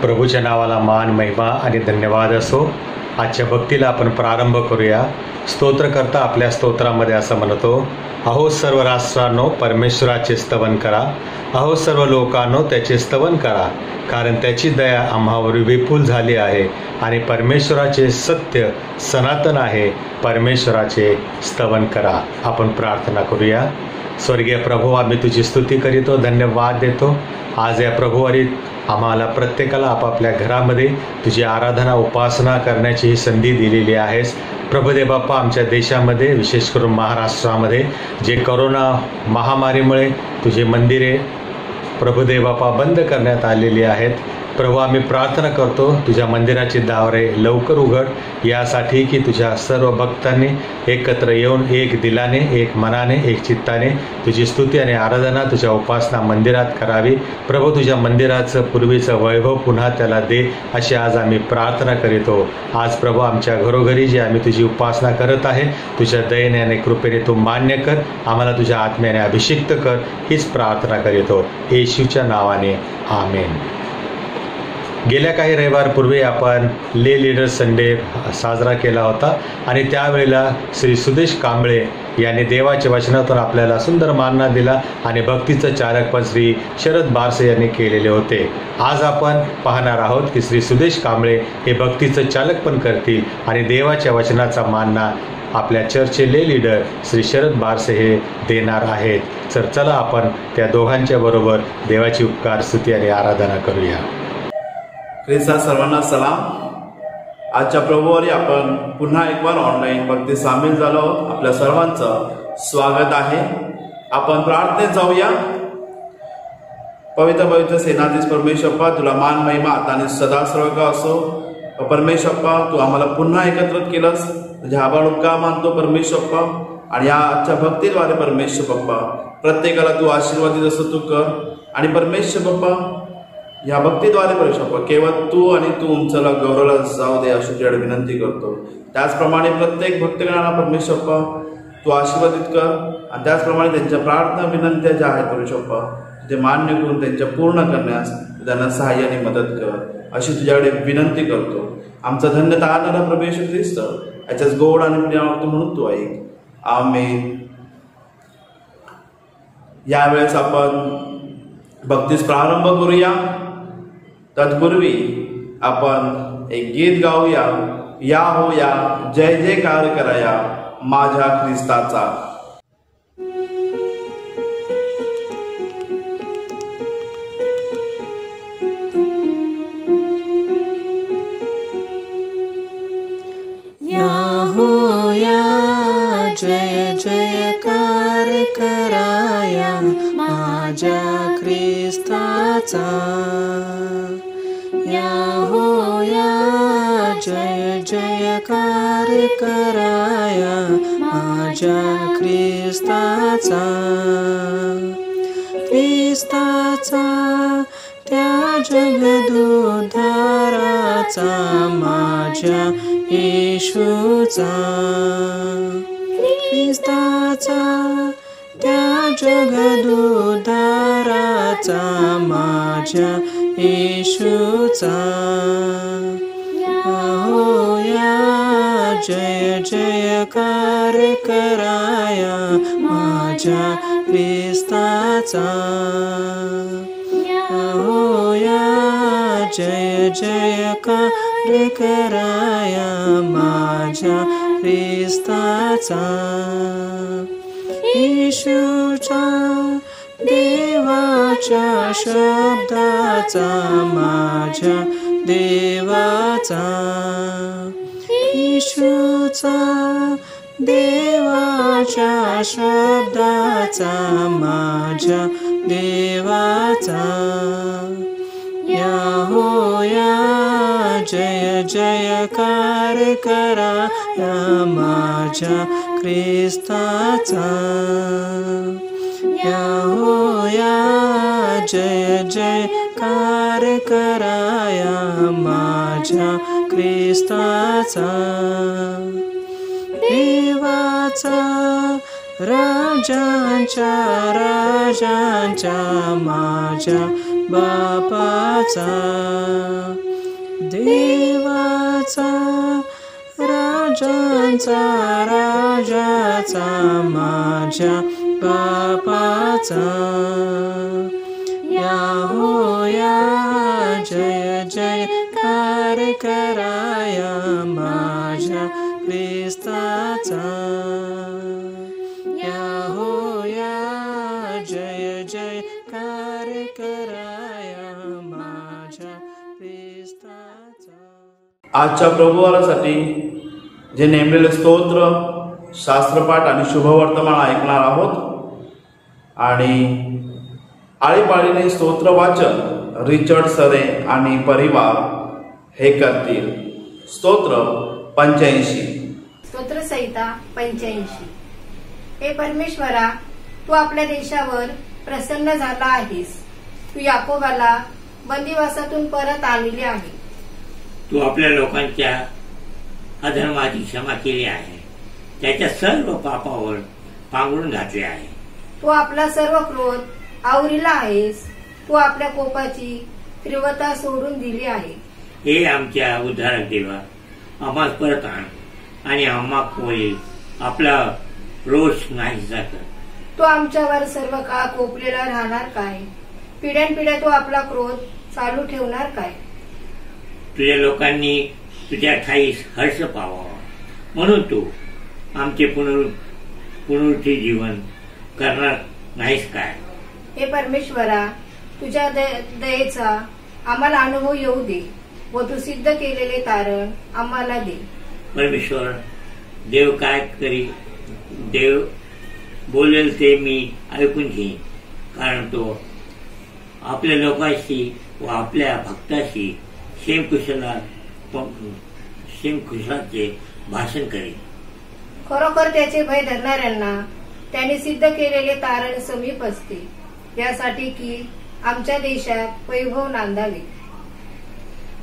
प्रभूच्या नावाला मान, महिमा आणि धन्यवाद असो. आजच्या भक्तीला आपण प्रारंभ करूया. स्तोत्रकर्ता आपल्या स्तोत्रामध्ये असं म्हणतो, अहो सर्व राष्ट्रांनो परमेश्वराचे स्तवन करा, अहो सर्व लोकांनो त्याचे स्तवन करा, कारण त्याची दया आम्हावर विपुल झाली आहे आणि परमेश्वराचे सत्य सनातन आहे. परमेश्वराचे स्तवन करा. आपण प्रार्थना करूया. स्वर्गीय प्रभू, आम्ही तुझी स्तुती करीतो, धन्यवाद देतो. आज या प्रभुवारीत आम्हाला प्रत्येकाला आपापल्या घरामध्ये तुझी आराधना उपासना करण्याची ही संधी दिलेली आहेस. प्रभुदेव बाप्पा, आमच्या देशामध्ये विशेष करून महाराष्ट्रामध्ये जे करोना महामारीमुळे तुझे मंदिरे प्रभुदेव बाप्पा बंद करण्यात आलेली आहेत. प्रभू, आम्ही प्रार्थना करतो तुझ्या मंदिराची दारे लवकर उघड, यासाठी की तुझ्या सर्व भक्तांनी एकत्र येऊन एक दिलाने, एक मनाने, एक चित्ताने तुझी स्तुती आणि आराधना, तुझ्या उपासना मंदिरात करावी. प्रभू, तुझ्या मंदिराचं पूर्वीचं वैभव पुन्हा त्याला दे, अशी आज आम्ही प्रार्थना करीतो. आज प्रभू, आमच्या घरोघरी जे आम्ही तुझी उपासना करत आहे, तुझ्या दयेने आणि कृपेने तू मान्य कर, आम्हाला तुझ्या आत्म्याने अभिषिक्त कर, हीच प्रार्थना करीतो येशूच्या नावाने, आमेन. गेल्या काही रविवारपूर्वी आपण ले लीडर संडे साजरा केला होता आणि त्यावेळेला श्री सुदेश कांबळे यांनी देवाच्या वचनातून आपल्याला सुंदर मानना दिला आणि भक्तीचं चालकपण श्री शरद बारसे यांनी केलेले होते. आज आपण पाहणार आहोत की श्री सुदेश कांबळे हे भक्तीचं चालकपण करतील आणि देवाच्या वचनाचा मानना आपल्या चर्चचे ले लीडर श्री शरद बारसे हे देणार आहेत. तर चला आपण त्या दोघांच्या बरोबर देवाची उपकार, स्तुती आणि आराधना करूया. ख्रिस्ता सर्वांना सलाम. आजच्या प्रभुवारी आपण पुन्हा एक बार ऑनलाईन भक्ती सामील झालो आहोत. आपल्या सर्वांचं स्वागत आहे. आपण प्रार्थनेत जाऊया. पवित्र पवित्र सेनाधीश परमेश्वरप्पा, तुला मान महिमा आता आणि सदा सर्व असो. परमेश्वरप्पा, तू आम्हाला पुन्हा एकत्रित केलंस, तुझ्या आभार उपकार मानतो परमेश्वरप्पा. आणि या आजच्या भक्तीद्वारे परमेश्वरप्पा प्रत्येकाला तू आशीर्वादित असं तू कर. आणि परमेश्वरप्पा, या भक्तीद्वारे परमेश्वर केवळ तू आणि तू उंचला गौरवला जाऊ दे, अशी तुझ्याकडे विनंती करतो. त्याचप्रमाणे प्रत्येक भक्तगणाला परमेश्वर तू आशीर्वादित कर आणि त्याचप्रमाणे त्यांच्या प्रार्थना विनंत्या ज्या आहेत परमेश्वर ते मान्य करून त्यांच्या पूर्ण करण्यास त्यांना सहाय्य आणि मदत कर, अशी तुझ्याकडे विनंती करतो. आमचा धन्य तारणारा प्रभू येशू ख्रिस्त याच्याच गोड आणि प्रियावृत्ती म्हणून तू ऐक. आमेन. यावेळेस आपण भक्तीस प्रारंभ करूया. तत्पूर्वी आपण एक गीत गाऊया. या हो या, जय जयकार कराया माझ्या ख्रिस्ताचा. या हो या, जय जयकार कराया माझ्या ख्रिस्ताचा. या हो या, जय जयकार कराया माझ्या ख्रिस्ताचा. ख्रिस्ताचा त्या जगदुद्धाराचा, माझ्या येशूचा. ख्रिस्ताचा त्या जगदुद्धाराचा, माझ्या येशूचा. हो या, जय जयकार कराया माझ्या ख्रिस्ताचा. हो या, जय जयकार कराया माझ्या ख्रिस्ताचा. येशूच्या देवाच्या शब्दाचा, माझ्या देवाचा. येशूचा देवाच्या शब्दाचा, माझ्या देवाचा. या हो या, जय जयकार कराया माझ्या ख्रिस्ताचा. या हो या, जय जयकार कराया माझ्या ख्रिस्ताचा. देवाचा राजांच्या राजांच्या, माझ्या बापाचा देवाचा राजांचा राजाचा माझ्या बापाचा याहोया जय जयकार कराया माझ्या ख्रिस्ताचा याहोया जय जयकार कराया माझ्या ख्रिस्ताचा. आजच्या प्रभुवारासाठी जे नेमलेले स्तोत्र, शास्त्रपाठ आणि शुभवर्तमान ऐकणार आहोत आणि आळीपाळीने स्तोत्र वाचन रिचर्ड सरे आणि परिवार हे करतील. स्तोत्र 85. स्तोत्रसंहिता 85. हे परमेश्वरा, तू आपल्या देशावर प्रसन्न झाला आहेस. तू याकोबाला बंदिवासातून परत आणले आहे. तू आपल्या लोकांच्या अधर्माची क्षमा केली आहे. त्याच्या सर्व पापावर पांघरून घातले आहे. तू आपला सर्व क्रोध आवरीला आहेस. तू आपल्या कोपाची तीव्रता सोडून दिली आहे. हे आमच्या उद्धारक देवा, आम्हाला परत आण आणि आम्हा कोळी आपला रोष नाहीसा कर. तू आमच्यावर सर्व काळ कोपलेला राहणार काय? पिढ्यानपिढ्या तू आपला क्रोध चालू ठेवणार काय? तुझ्या लोकांनी तुझ्या ठाईस हर्ष पावावा म्हणून तू आमचे पुनरुत्थान जीवन करणार नाहीस काय? हे परमेश्वरा, तुझ्या दयेचा आम्हाला अनुभव येऊ दे व तू सिद्ध केलेले तारण आम्हाला दे. परमेश्वर, देव काय करी, देव बोलेल ते मी ऐकून घेईन, कारण तो आपल्या लोकांशी व आपल्या भक्ताशी शेमकुशलाचे भाषण करेल. खरोखर त्याचे भय धरणाऱ्यांना त्याने सिद्ध केलेले तारण समीप असते, यासाठी की आमच्या देशात वैभव नांदावे.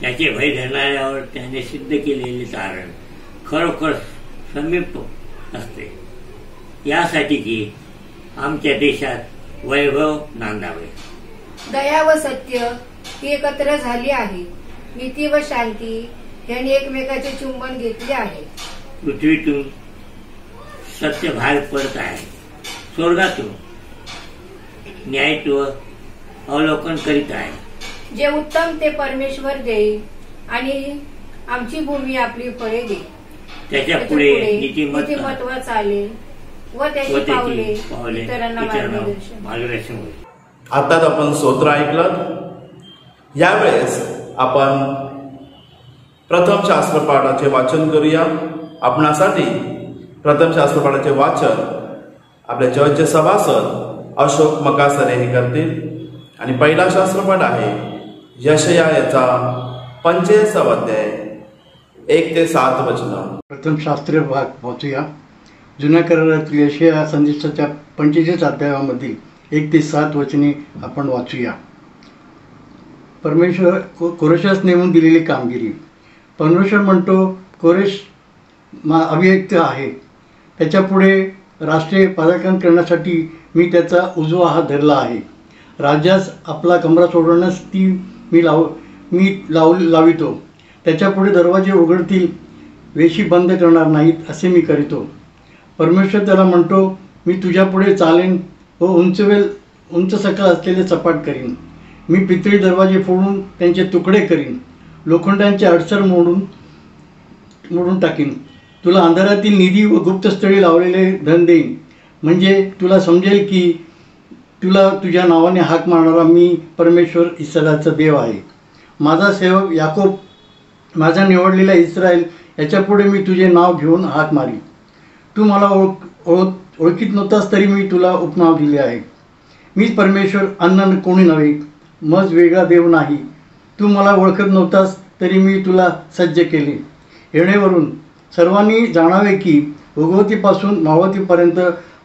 त्याचे भय धरणाऱ्यावर त्याने सिद्ध केलेले तारण खरोखर समीप असते, यासाठी की आमच्या देशात वैभव नांदावे. दया व सत्य ही एकत्र झाली आहे. नीती व शांती यांनी एकमेकाचे चुंबन घेतले आहे. पृथ्वीतून सत्य बाहेर पडत आहे. स्वर्गातून न्यायत्व अवलोकन करीत आहे. जे उत्तम ते परमेश्वर देईल आणि आमची भूमी आपली फळे देईल. त्याच्या पुढे नीतिमत्व चालेल व त्याची पावले इतरांना मार्गदर्शन होईल. आताच आपण स्तोत्र ऐकलं. यावेळेस आपण प्रथम शास्त्रपाठाचे वाचन करूया. आपणासाठी प्रथम शास्त्रपाठाचे वाचन आपल्या चर्चचे सभासद अशोक मकासरे हे करतील आणि पहिला शास्त्रपाठ आहे यशया याचा 45 अध्याय 1 ते 7 वचन. प्रथम शास्त्रीय भाग वाचूया. जुन्या करारातील यशया संदेशाच्या 45 अध्यायामधील 1 ते 7 वचने आपण वाचूया. परमेश्वर कोरेशास नेमून दिलेली कामगिरी. परमेश्वर म्हणतो, कोरेश अभियुक्त आहे. त्याच्यापुढे राष्ट्रीय पदार्पण करण्यासाठी मी त्याचा उजवा हात धरला आहे. राज्यास आपला कमरा सोडवण्यास ती मी लावितो. त्याच्यापुढे दरवाजे उघडतील, वेशी बंद करणार नाहीत असे मी करीतो. परमेश्वर त्याला म्हणतो, मी तुझ्यापुढे चालेन व उंच सकल असलेले सपाट करीन. मी पितळी दरवाजे फोडून त्यांचे तुकडे करीन. लोखंडांचे अडसर मोडून टाकीन. तुला अंधारातील निधी व गुप्तस्थळी लावलेले धन देईन. म्हणजे तुला समजेल की तुला तुझ्या नावाने हाक मारणारा मी परमेश्वर इस्रायलचा देव आहे. माझा सेवक याकोब, माझा निवडलेला इस्रायल, याच्यापुढे मी तुझे नाव घेऊन हाक मारी. तू मला ओळखीत नव्हतास तरी मी तुला उपनाव दिले आहे. मीच परमेश्वर, अन्न कोणी नव्हे, मज वेगळा देव नाही. तू मला ओळखत नव्हतास तरी मी तुला सज्ज केले. येणेवरून सर्वांनी जाणावे की भगवतीपासून मावतीपर्यंत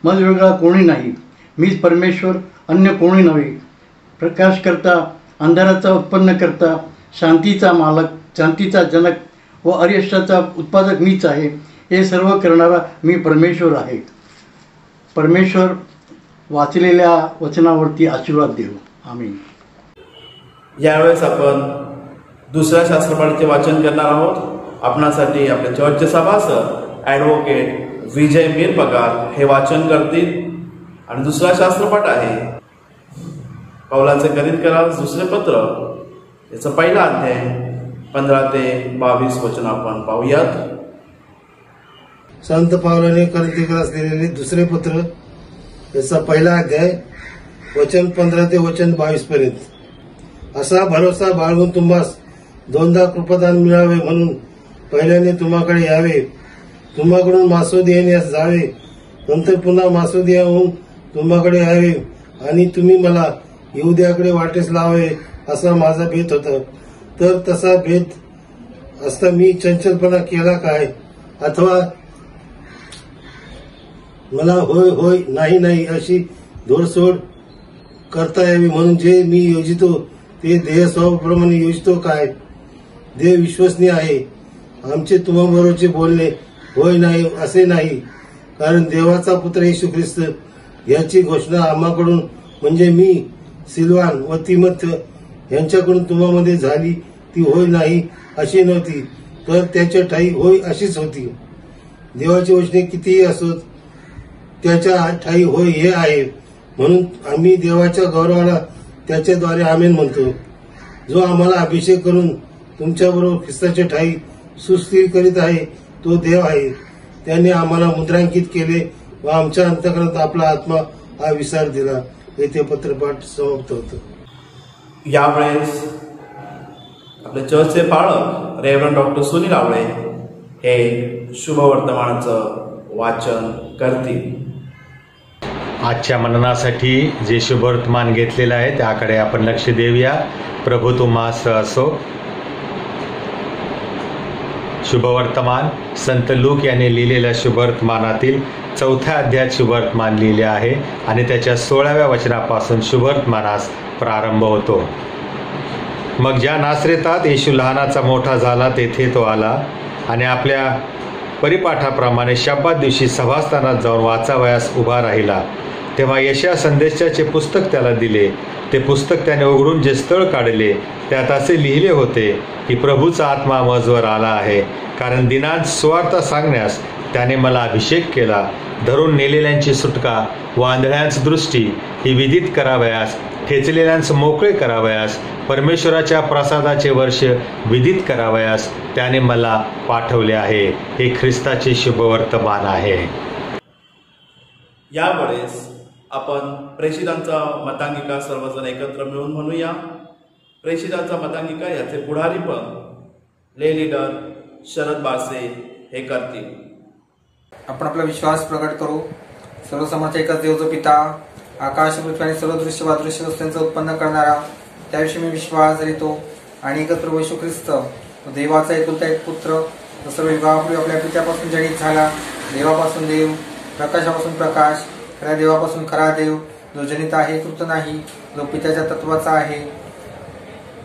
मज वेगळा कोणी नाही. मीच परमेश्वर, अन्य कोणी नव्हे. प्रकाश करता, अंधाराचा उत्पन्न करता, शांतीचा मालक, शांतीचा जनक व अर्यष्टाचा उत्पादक मीच आहे. हे सर्व करणारा मी परमेश्वर आहे. परमेश्वर वाचलेल्या वचनावरती आशीर्वाद देऊ. आमीन. यावेळेस आपण दुसऱ्या शास्त्रपाठाचे वाचन करणार आहोत. आपणासाठी आपले चर्चचे सभासद ॲडव्होकेट विजय मिरपगार हे वाचन करतील. आणि दुसरा शास्त्रपाठ आहे पौलाचे करिंथकरास दुसरे पत्र, याचा पहिला अध्याय 15 ते 22 वचन आपण पाहूयात. संत पावलाने करिंथकरास लिहिलेले दुसरे पत्र, याचा पहिला अध्याय वचन 15 ते वचन 22 पर्यंत. असा भरोसा बाळगून तुम्हास दोनदा कृपादान मिळावे म्हणून पहिल्याने तुम्हाकडे यावे, तुम्हाकडून मासोदियास जावे, नंतर पुन्हा मासोदियाहून तुम्हाकडे यावे आणि तुम्ही मला यहूद्याकडे वाटेस लावावे असा माझा भेद होता. तर तसा भेद असता मी चंचलपणा केला काय, अथवा मला होय होय नाही नाही अशी धोडसोड करता यावी म्हणून जे मी योजितो ते देह स्वभावाप्रमाणे योजितो काय. देव विश्वसनीय आहे. आमचे तुम्हाबरोबरचे बोलणे होय नाही असे नाही, कारण देवाचा पुत्र येशू ख्रिस्त याची घोषणा आम्हाकडून म्हणजे मी, सिल्वान व तिमोथेय यांच्याकडून तुम्हामध्ये झाली ती होय नाही अशी नव्हती, तर त्याच्या ठाई होय अशीच होती. देवाची वचने कितीही असोत त्याच्या ठाई होय हे आहे, म्हणून आम्ही देवाच्या गौरवाला त्याच्याद्वारे आमेन म्हणतो. जो आम्हाला अभिषेक करून तुमच्याबरोबर ख्रिस्ताच्या ठाई सुस्थिर करीत आहे तो देव आहे. त्याने आम्हाला मुद्रांकित केले व आमच्या अंतःकरणात आपला आत्मा हा विसार दिला. येथे पत्रपाठ समाप्त होतो. यावेळेस आपले चर्चचे पाळक रेव्हरंड डॉक्टर सुनील आवळे हे शुभवर्तमानाचं वाचन करतील. आजच्या मननासाठी जे शुभवर्तमान घेतलेलं आहे त्याकडे आपण लक्ष देऊया. प्रभू तुम्हास असो. शुभवर्तमान संत लूक यांनी लिहिलेल्या शुभवर्तमानातील 4थ्या अध्यायात शुभवर्तमान लिहिले आहे आणि त्याच्या 16व्या वचनापासून शुभवर्तमानास प्रारंभ होतो. मग ज्या नासरेतात येशू लहानाचा मोठा झाला तेथे तो आला आणि आपल्या परिपाठाप्रमाणे शब्बात दिवशी सभास्थानात जाऊन वाचावयास उभा राहिला. तेव्हा यशया संदेशाचे पुस्तक त्याला दिले. ते पुस्तक त्याने उघडून जे स्थळ काढले त्यात असे लिहिले होते की प्रभूचा आत्मा मजवर आला आहे, कारण दिनांत सुवार्ता सांगण्यास त्याने मला अभिषेक केला. धरून नेलेल्यांची सुटका व आंधळ्यांची दृष्टी ही विदित करावयास, ठेचलेल्यांचं मोकळे करावयास, परमेश्वराच्या प्रसादाचे वर्ष विदित करावयास त्याने मला पाठवले आहे. हे ख्रिस्ताचे शुभवर्तमान आहे. यावेळेस आपण प्रेषितांचा मतांगिका सर्वजण एकत्र मिळून म्हणूया. प्रेषितांचा मतांगिका याचे पुढारी पण ले लीडर शरद बारसे हे करतील. आपण आपला विश्वास प्रकट करू. सर्वसमर्थ एकच देव जो पिता, आकाश पृथ्वी आणि सर्व दृश्य वादृश्य वस्तूंचं उत्पन्न करणारा, त्याविषयी मी विश्वास धरितो. आणि एकच प्रभू येशू ख्रिस्त देवाचा एकुलता एक पुत्र, तो सर्व युगापूर्वी आपल्या पित्यापासून जनित झाला, देवापासून देव, प्रकाशापासून प्रकाश, खऱ्या देवापासून खरा देव, जो जनित आहे कृत नाही, जो पित्याच्या तत्वाचा आहे,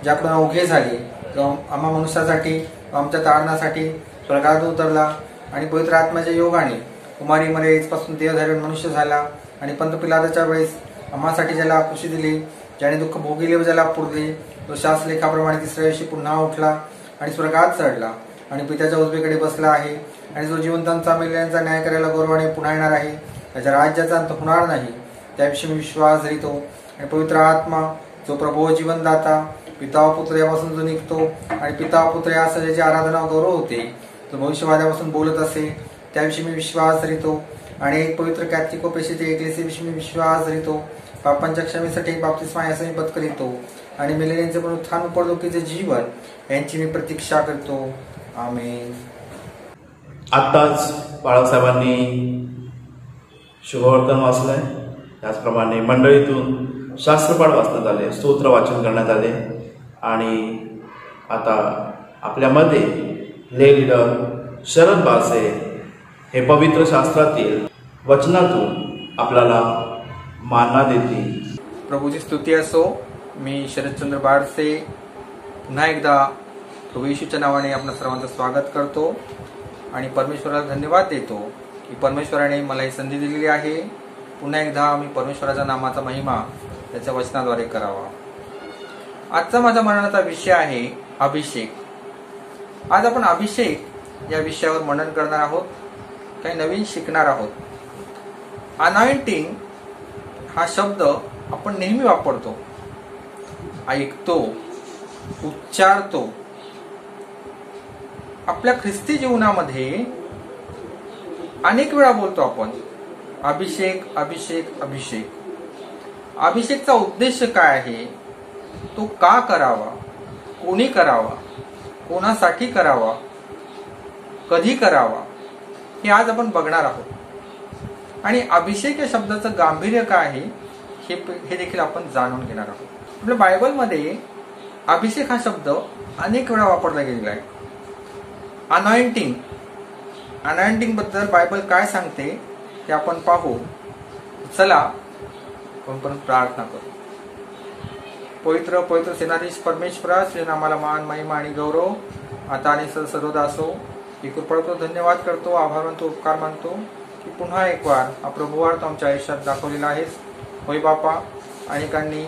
ज्याकडून अवघे झाले, जो आम्हा मनुष्यासाठी आमच्या तारणासाठी स्वर्गात उतरला आणि पवित्र आत्म्याच्या योगाने कुमारी मर्यादेपासून देहधारण मनुष्य झाला आणि पंत पिलादाच्या वेळेस आम्हासाठी ज्याला खुशी दिली, ज्याने दुःख भोगिले व ज्याला पुरले, तो शास्त्रलेखाप्रमाणे तिसऱ्या दिवशी पुन्हा उठला आणि स्वर्गात चढला आणि पित्याच्या उजवीकडे बसला आहे. आणि जो जिवंतांचा मेलेल्यांचा न्याय करायला गौरवाने पुन्हा येणार आहे, त्याच्या राज्याचा अंत होणार नाही, त्याविषयी मी विश्वास धरितो. आणि पवित्र आत्मा जो प्रभू जीवनदाता, पिता व पुत्र यापासून जो निघतो आणि पिता व पुत्र या सजेची आराधना गौरव होते, जो भविष्यवाद्यापासून बोलत असे, त्याविषयी मी विश्वास धरितो. आणि एक पवित्र कॅथलिक व पेशीचे एकलेसीविषयी मी विश्वास धरितो. पापांच्या क्षमेसाठी बाप्तिस्मा याचा मी पत्करितो आणि मेलेल्यांचे पुनरुत्थान व परलोकीचे जीवन यांची मी प्रतीक्षा करतो. आमेन. आत्ताच बाळासाहेबांनी शुभवर्तन वाचलंय. त्याचप्रमाणे मंडळीतून शास्त्रपाठ वाचण्यात आले, स्तोत्र वाचन करण्यात आले आणि आता आपल्यामध्ये ले लीडर शरद बारसे हे पवित्र शास्त्रातील वचनातून आपल्याला मानना देतील. प्रभूची स्तुती असो. मी शरदचंद्र बारसे पुन्हा एकदा प्रभू येशूच्या नावाने आपल्या सर्वांचं स्वागत करतो आणि परमेश्वराला धन्यवाद देतो की परमेश्वराने मला ही संधी दिलेली आहे. पुन्हा एकदा मी परमेश्वराच्या नामाचा महिमा त्याच्या वचनाद्वारे करावा. आजचा माझा मननाचा विषय आहे अभिषेक. आज आपण अभिषेक या विषयावर मनन करणार आहोत, काही नवीन शिकणार आहोत. अनॉइंटिंग हा शब्द आपण नेहमी वापरतो, ऐकतो, उच्चारतो. आपल्या ख्रिस्ती जीवनामध्ये अनेक वेळा बोलतो आपण अभिषेक, अभिषेक, अभिषेक. अभिषेकचा उद्देश काय आहे, तो का करावा, कोणी करावा, कोणासाठी करावा, कधी करावा, हे आज आपण बघणार आहोत. आणि अभिषेक या शब्दाचं गांभीर्य काय आहे हे देखील आपण जाणून घेणार आहोत. आपल्या बायबलमध्ये अभिषेक हा शब्द अनेक वेळा वापरला गेलेला आहे. अनॉइंटिंग बद्दल बायबल काय सांगते ते आपण पाहू. चला आपण प्रार्थना करू. पवित्र पवित्र सेनाधीश परमेश्वरा, तुझ्या नामाला मान, महिमा आणि गौरव आता आणि सर्वदा असो. ही कृपा धन्यवाद करतो, आभार मानतो, उपकार मानतो की पुन्हा एक वार हा प्रभुवार तू आमच्या आयुष्यात दाखवलेला आहेस. होय बापा, अनेकांनी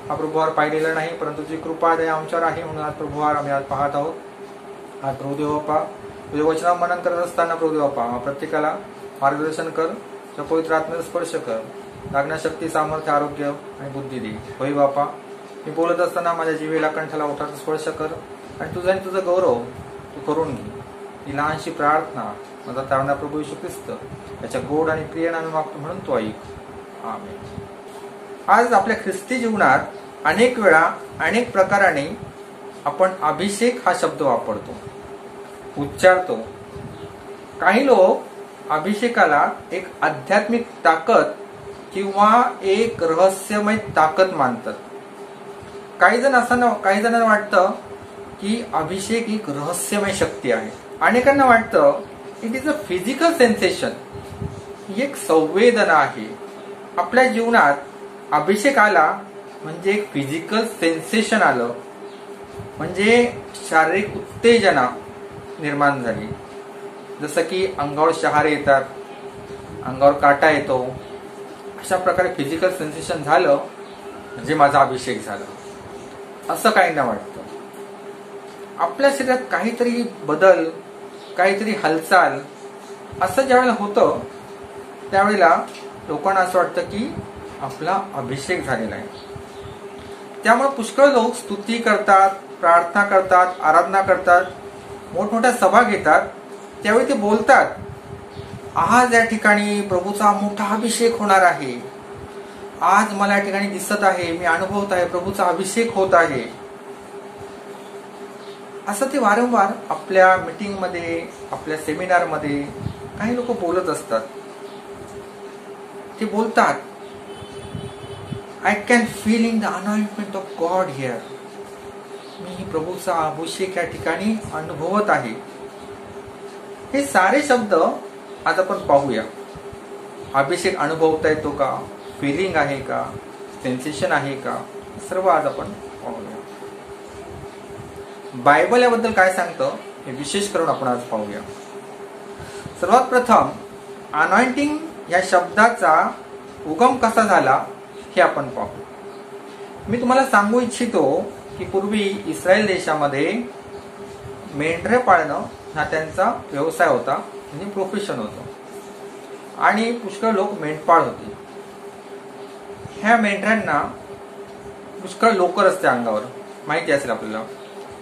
हा प्रभुवार पाहिलेला नाही, परंतु तुझी कृपा दया आमच्यावर आहे म्हणून आज प्रभुवार आम्ही आज पाहत आहोत. आज प्रभुदेव बापा, तुझ्या वचना मनन करत असताना प्रभुदेव बापा प्रत्येकाला मार्गदर्शन कर, तुझ्या पवित्र आत्म्याचा स्पर्श कर, लागण्या शक्ती, सामर्थ्य, आरोग्य आणि बुद्धी दे. होय बापा, मी बोलत असताना माझ्या जीवेला, कंठाला, ओठाचा स्पर्श कर आणि तुझा आणि तुझं गौरव तू करून घे. ही लहानशी प्रार्थना माझा तारणा प्रभू येशू ख्रिस्त त्याच्या गोड आणि प्रिय नामे मागतो म्हणून तो ऐक. आमेन. आज आपल्या ख्रिस्ती जीवनात अनेक वेळा अनेक प्रकाराने आपण अभिषेक हा शब्द वापरतो, उच्चारतो. काही लोक अभिषेकाला एक आध्यात्मिक ताकद किंवा एक रहस्यमय ताकद मानतात. काही जणांना वाटतं की अभिषेक एक रहस्यमय शक्ती आहे. अनेकांना वाटतं it is a physical sensation, ही एक संवेदना आहे. आपल्या जीवनात अभिषेक आला म्हणजे एक फिजिकल सेन्सेशन आलं, म्हणजे शारीरिक उत्तेजना निर्माण झाली. जसं की अंगावर शहारे येतात, अंगावर काटा येतो, अशा प्रकारे फिजिकल सेन्सेशन झालं म्हणजे माझा अभिषेक झाला, असं काहींना वाटतं. आपल्या शरीरात काहीतरी बदल, काहीतरी हालचाल असं ज्यावेळेला होतं त्यावेळेला लोकांना असं वाटतं की आपला अभिषेक झालेला आहे. त्यामुळे पुष्कळ लोक स्तुती करतात, प्रार्थना करतात, आराधना करतात, मोठमोठ्या सभा घेतात. त्यावेळी ते बोलतात, आज या ठिकाणी प्रभूचा मोठा अभिषेक होणार आहे, आज मला या ठिकाणी दिसत आहे, मी अनुभवत आहे, प्रभूचा अभिषेक होत आहे. असं ते वारंवार आपल्या मीटिंगमध्ये, आपल्या सेमिनारमध्ये काही लोक बोलत असतात. ते बोलतात, I can feel in the anointment of God here. मी प्रभूचा अभिषेक या ठिकाणी अनुभवत आहे. हे सारे शब्द आज आपण पाहूया. अभिषेक अनुभवता येतो का, फिलिंग आहे का, सेन्सेशन आहे का, सर्व आज आपण पाहूया. बायबल याबद्दल काय सांगतं हे विशेष करून आपण आज पाहूया. सर्वात प्रथम अनॉइंटिंग या शब्दाचा उगम कसा झाला हे आपण पाहू. मी तुम्हाला सांगू इच्छितो की पूर्वी इस्रायल देशामध्ये मेंढरे पाळणं हा त्यांचा व्यवसाय होता, म्हणजे प्रोफेशन होतं. आणि पुष्कळ लोक मेंढपाळ होते. ह्या मेंढऱ्यांना पुष्कळ लोकर असते अंगावर, माहिती असेल आपल्याला.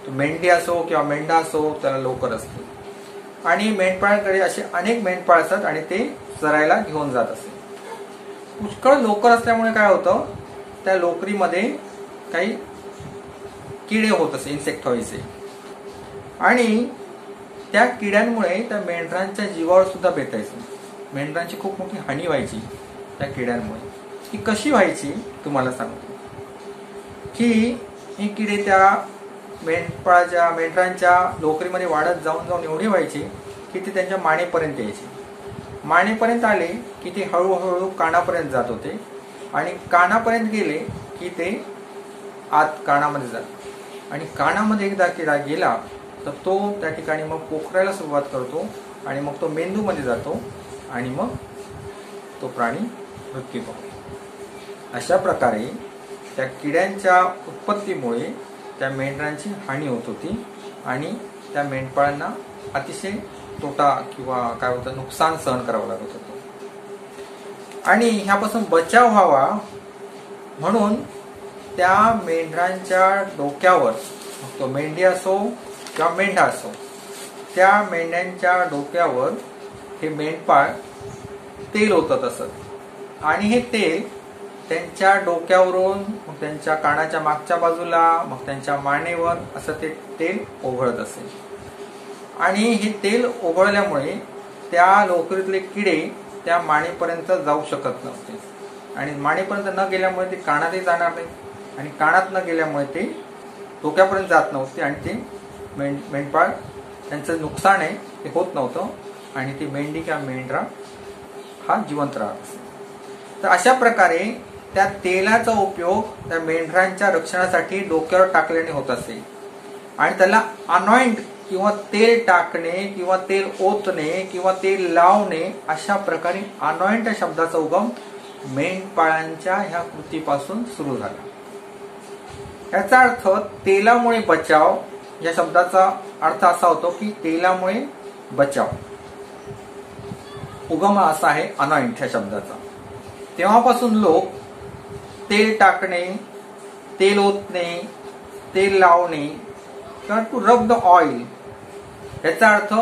तो मेंढी असो किंवा मेंढा असो, त्याला लोकर असते. आणि मेंढपाळाकडे असे अनेक मेंढपाळ असतात आणि ते चरायला घेऊन जात असते. पुष्कळ लोकर असल्यामुळे काय होतं, त्या लोकरीमध्ये काही किडे होत असे, इन्सेक्ट व्हायचे. आणि त्या किड्यांमुळे त्या मेंढरांच्या जीवावर सुद्धा बेतायचं. मेंढरांची खूप मोठी हानी व्हायची त्या किड्यांमुळे. ती कशी व्हायची तुम्हाला सांगतो. की ही किडे त्या मेंढरांच्या लोकरीमध्ये वाढत जाऊन जाऊन एवढी व्हायची की ते त्यांच्या मानेपर्यंत यायची. मानेपर्यंत आले की ते हळूहळू कानापर्यंत जात होते आणि कानापर्यंत गेले की ते आत कानामध्ये जात. आणि कानामध्ये एकदा किडा गेला तर तो त्या ठिकाणी मग पोखरायला सुरुवात करतो आणि मग तो मेंदूमध्ये जातो आणि मग तो प्राणी मृत्यू पावतो. अशा प्रकारे त्या किड्यांच्या उत्पत्तीमुळे त्या मेंढरांची हानी होत होती आणि त्या मेंढपाळांना अतिशय तोटा किंवा काय होतं नुकसान सहन करावं लागत होतं. आणि ह्यापासून बचाव व्हावा म्हणून त्या मेंढरांच्या डोक्यावर, तो मेंढी असो किंवा मेंढा असो, त्या मेंढ्यांच्या डोक्यावर हे मेंढपाळ तेल ओतत असत आणि हे तेल त्यांच्या डोक्यावरून मग त्यांच्या कानाच्या मागच्या बाजूला मग त्यांच्या मानेवर असं ते तेल ओघळत असे. आणि हे तेल ओघळल्यामुळे त्या लोकरीतले किडे त्या मानेपर्यंत जाऊ शकत नव्हते आणि मानेपर्यंत न गेल्यामुळे ते कानातही जाणार नाही आणि कानात न गेल्यामुळे ते डोक्यापर्यंत जात नव्हते आणि ते मेंढपाळ त्यांचं नुकसान आहे ते होत नव्हतं आणि ती मेंढी किंवा मेंढरा हा जिवंत राहत असे. तर अशा प्रकारे त्या तेलाचा उपयोग त्या मेंढरांच्या रक्षणासाठी डोक्यावर टाकल्याने होत असे आणि त्याला अनॉइंट किंवा तेल टाकणे किंवा तेल ओतणे किंवा तेल लावणे अशा प्रकारे अनॉइंट या शब्दाचा उगम मेंढपाळांच्या ह्या कृतीपासून सुरू झाला. याचा अर्थ तेलामुळे बचाव या शब्दाचा अर्थ असा होतो की तेलामुळे बचाव. उगम असा आहे अनॉइंट या शब्दाचा. तेव्हापासून लोक तेल टाकणे, तेल ओतणे, तेल लावणे किंवा टू रब द ऑइल याचा अर्थ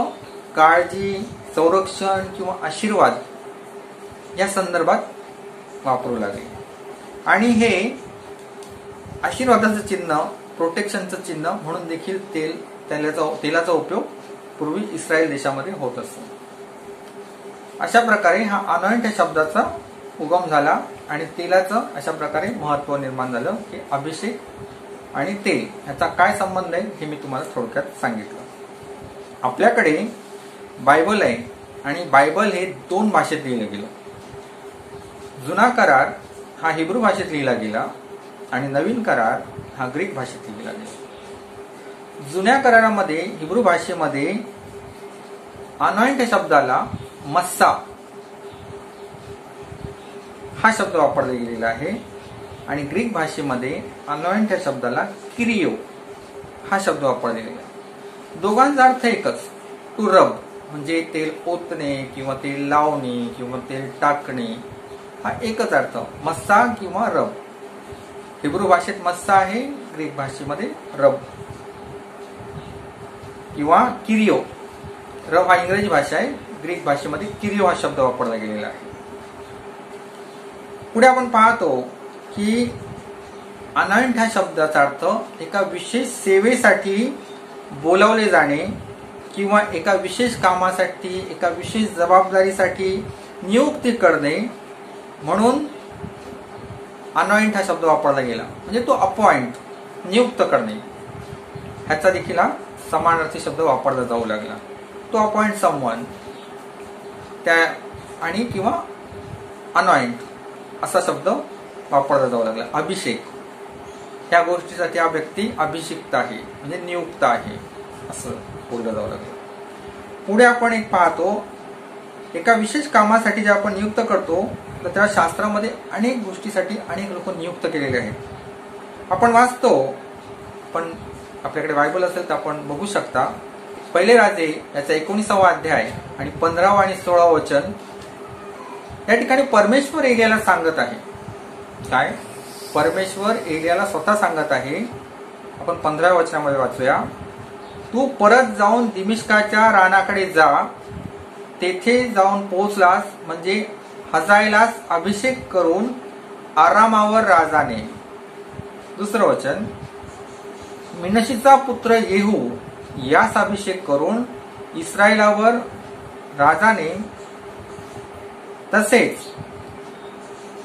काळजी, संरक्षण किंवा आशीर्वाद या संदर्भात वापरू लागले. आणि हे आशीर्वादाचं चिन्ह, प्रोटेक्शनचं चिन्ह म्हणून देखील तेलाचा उपयोग पूर्वी इस्रायल देशामध्ये होत असतो. अशा प्रकारे हा अनॉइंट या शब्दाचा उगम झाला आणि तेलाचं अशा प्रकारे महत्व निर्माण झालं की अभिषेक आणि तेल याचा काय संबंध आहे हे मी तुम्हाला थोडक्यात सांगितलं. आपल्याकडे बायबल आहे आणि बायबल हे 2 भाषेत लिहिलं गेलं. जुना करार हा हिब्रू भाषेत लिहिला गेला आणि नवीन करार हा ग्रीक भाषेत लिहिला गेला. जुन्या करारामध्ये हिब्रू भाषेमध्ये अनॉइंट शब्दाला मस्सा हा शब्द वापरला गेलेला आहे आणि ग्रीक भाषेमध्ये अनॉइंट या शब्दाला किरियो हा शब्द वापरला गेला. दोघांचा अर्थ एकच, टू रब म्हणजे तेल ओतणे किंवा तेल लावणे किंवा तेल टाकणे हा एकच अर्थ, मस्सा किंवा रब. हिब्रू भाषेत मस्सा आहे, ग्रीक भाषेमध्ये रब किंवा किरियो. रब हा इंग्रजी भाषा आहे, ग्रीक भाषेमध्ये किरियो हा शब्द वापरला गेलेला आहे. पुढे आपण पाहतो की अनॉइंट ह्या शब्दाचा अर्थ एका विशेष सेवेसाठी बोलावले जाणे किंवा एका विशेष कामासाठी, एका विशेष जबाबदारीसाठी नियुक्ती करणे म्हणून अनॉइंट हा शब्द वापरला गेला. म्हणजे तो अपॉइंट, नियुक्त करणे ह्याचा देखील हा समानार्थी शब्द वापरला जाऊ लागला. तो अपॉइंट समवन त्या आणि किंवा अनॉइंट असा शब्द वापरला जाऊ लागला. अभिषेक ह्या गोष्टीसाठी हा व्यक्ती अभिषिक्त आहे म्हणजे नियुक्त आहे असं बोललं जाऊ लागलं. पुढे आपण एक पाहतो, एका विशेष कामासाठी जे आपण नियुक्त करतो तर त्या शास्त्रामध्ये अनेक गोष्टीसाठी अनेक लोक नियुक्त केलेले आहेत. आपण वाचतो, पण आपल्याकडे बायबल असेल तर आपण बघू शकता. पहिले राजे याचा 19वा अध्याय आणि 15वा आणि 16वा वचन या ठिकाणी परमेश्वर एलियाला सांगत आहे. काय? परमेश्वर एलियाला स्वतः सांगत आहे. आपण 15व्या वचनामध्ये वाचूया. तू परत जाऊन दिमिश्काच्या रानाकडे जा, तेथे जाऊन पोहोचलास म्हणजे हजायलास अभिषेक करून आरामावर राजाने. दुसरं वचन, मिनशीचा पुत्र येहू यास अभिषेक करून इस्रायलावर राजाने, तसेच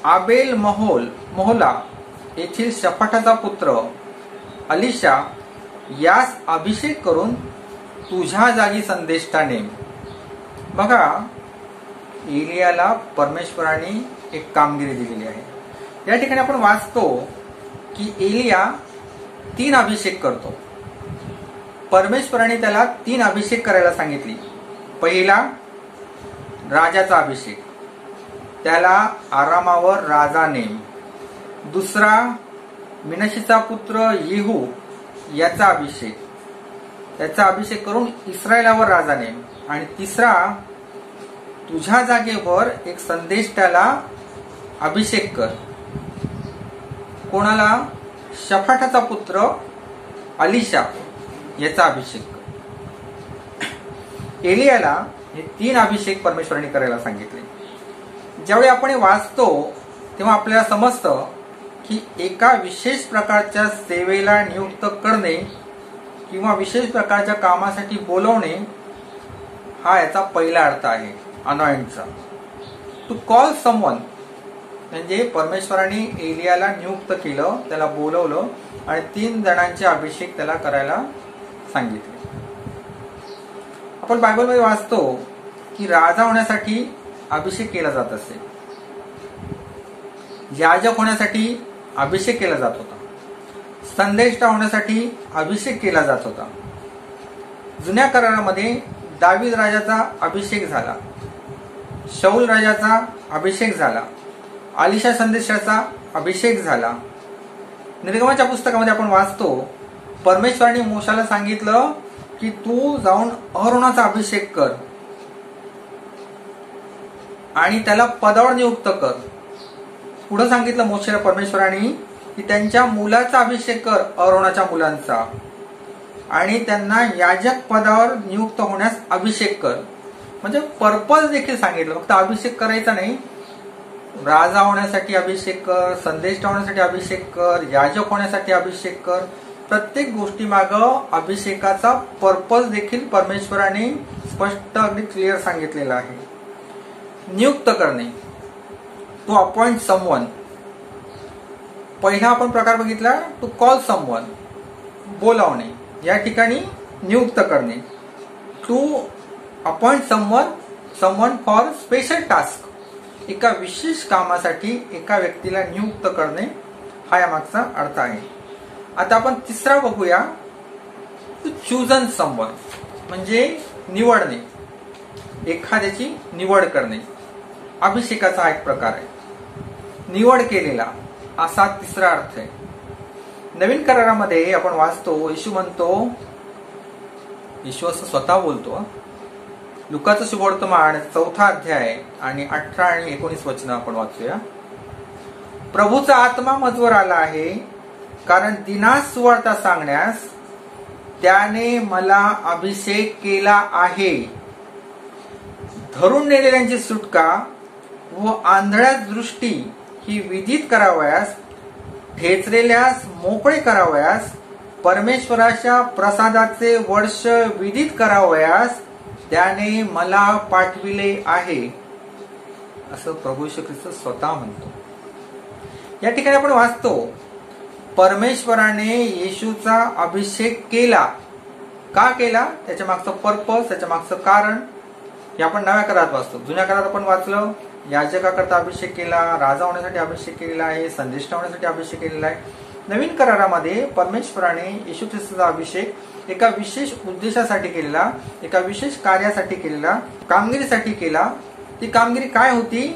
आबेल मोहला येथील शफाटाचा पुत्र अलिशा यास अभिषेक करून तुझ्या जागी संदेष्टा नेम. बघा, एलियाला परमेश्वराने एक कामगिरी दिलेली आहे. या ठिकाणी आपण वाचतो की एलिया 3 अभिषेक करतो. परमेश्वराने त्याला 3 अभिषेक करायला सांगितली. पहिला राजाचा अभिषेक, त्याला आरामावर राजा नेम. दुसरा मिनशीचा पुत्र येहू याचा अभिषेक करून इस्रायलावर राजा नेम. आणि तिसरा, तुझ्या जागेवर एक संदेष्टाला अभिषेक कर. कोणाला? शफाटाचा पुत्र अलिशा याचा अभिषेक कर. एलियाला हे 3 अभिषेक परमेश्वराने करायला सांगितले. ज्यावेळी आपण हे वाचतो तेव्हा आपल्याला समजतं की एका विशेष प्रकारच्या सेवेला नियुक्त करणे किंवा विशेष प्रकारच्या कामासाठी बोलवणे हा याचा पहिला अर्थ आहे अनॉइंटचा. टू कॉल समवन म्हणजे परमेश्वराने एलियाला नियुक्त केलं, त्याला बोलवलं आणि 3 जणांचे अभिषेक त्याला करायला सांगितले. आपण बायबलमध्ये वाचतो की राजा होण्यासाठी अभिषेक केला जात असे, याजक होण्यासाठी अभिषेक केला जात होता, संदेष्टा होण्यासाठी अभिषेक केला जात होता. जुन्या करारामध्ये दावीद राजाचा अभिषेक झाला, शौल राजाचा अभिषेक झाला, अलिशा संदेशाचा अभिषेक झाला. निर्गमाच्या पुस्तकामध्ये आपण वाचतो परमेश्वराने मोशाला सांगितलं की तू जाऊन अहरोनाचा अभिषेक कर आणि त्याला पदावर नियुक्त कर. पुढे सांगितलं मोशेला परमेश्वराने की त्यांच्या मुलाचा अभिषेक कर, अहरोनाच्या मुलांचा, आणि त्यांना याजक पदावर नियुक्त होण्यास अभिषेक कर. म्हणजे पर्पज देखील सांगितलं, फक्त अभिषेक करायचा नाही, राजा होण्यासाठी अभिषेक कर, संदेष्टा होण्यासाठी अभिषेक कर, याजक होण्यासाठी अभिषेक कर. प्रत्येक गोष्टी मागं अभिषेकाचा पर्पज देखील परमेश्वराने स्पष्ट अगदी क्लिअर सांगितलेला आहे. नियुक्त करणे, टू अपॉइंट समवन. पहिला आपण प्रकार बघितला टू कॉल समवन, बोलावणे. या ठिकाणी नियुक्त करणे, to appoint someone for special task. एका विशेष कामासाठी एका व्यक्तीला नियुक्त करणे हा या मागचा अर्थ आहे. आता आपण तिसरा बघूया, टू चूजन समवन म्हणजे निवडणे, एखाद्याची निवड करणे. अभिषेकाचा हा एक प्रकार आहे, निवड केलेला असा तिसरा अर्थ आहे. नवीन करारामध्ये आपण वाचतो, येशू म्हणतो, येशू असं स्वतः बोलतो, लुकाचं शुभवर्तमान 4 अध्याय आणि 18 आणि 19 वचनं आपण वाचूया. प्रभूचा आत्मा माझवर आला आहे, कारण दिनास सुवार्ता सांगण्यास त्याने मला अभिषेक केला आहे. धरून नेलेल्यांची सुटका व आंधळ्यास दृष्टी ही विदित करावयास, ठेचलेल्यास मोकळे करावयास, परमेश्वराच्या प्रसादाचे वर्ष विदित करावयास त्याने मला पाठविले आहे, असं प्रभू येशू ख्रिस्त स्वतः म्हणतो. या ठिकाणी आपण वाचतो परमेश्वराने येशूचा अभिषेक केला. का केला? त्याच्या मागचं पर्पज, त्याच्या मागचं कारण हे आपण नव्या करारात वाचतो. जुन्या करारात आपण वाचलं याजकाकरता अभिषेक केला, राजा होण्यासाठी अभिषेक केलेला आहे, संदेष्टा होण्यासाठी अभिषेक केलेला आहे. नवीन करारामध्ये परमेश्वराने येशू ख्रिस्ताचा अभिषेक एका विशेष उद्देशासाठी केलेला, एका विशेष कार्यासाठी केलेला, कामगिरीसाठी केला. ती कामगिरी काय होती?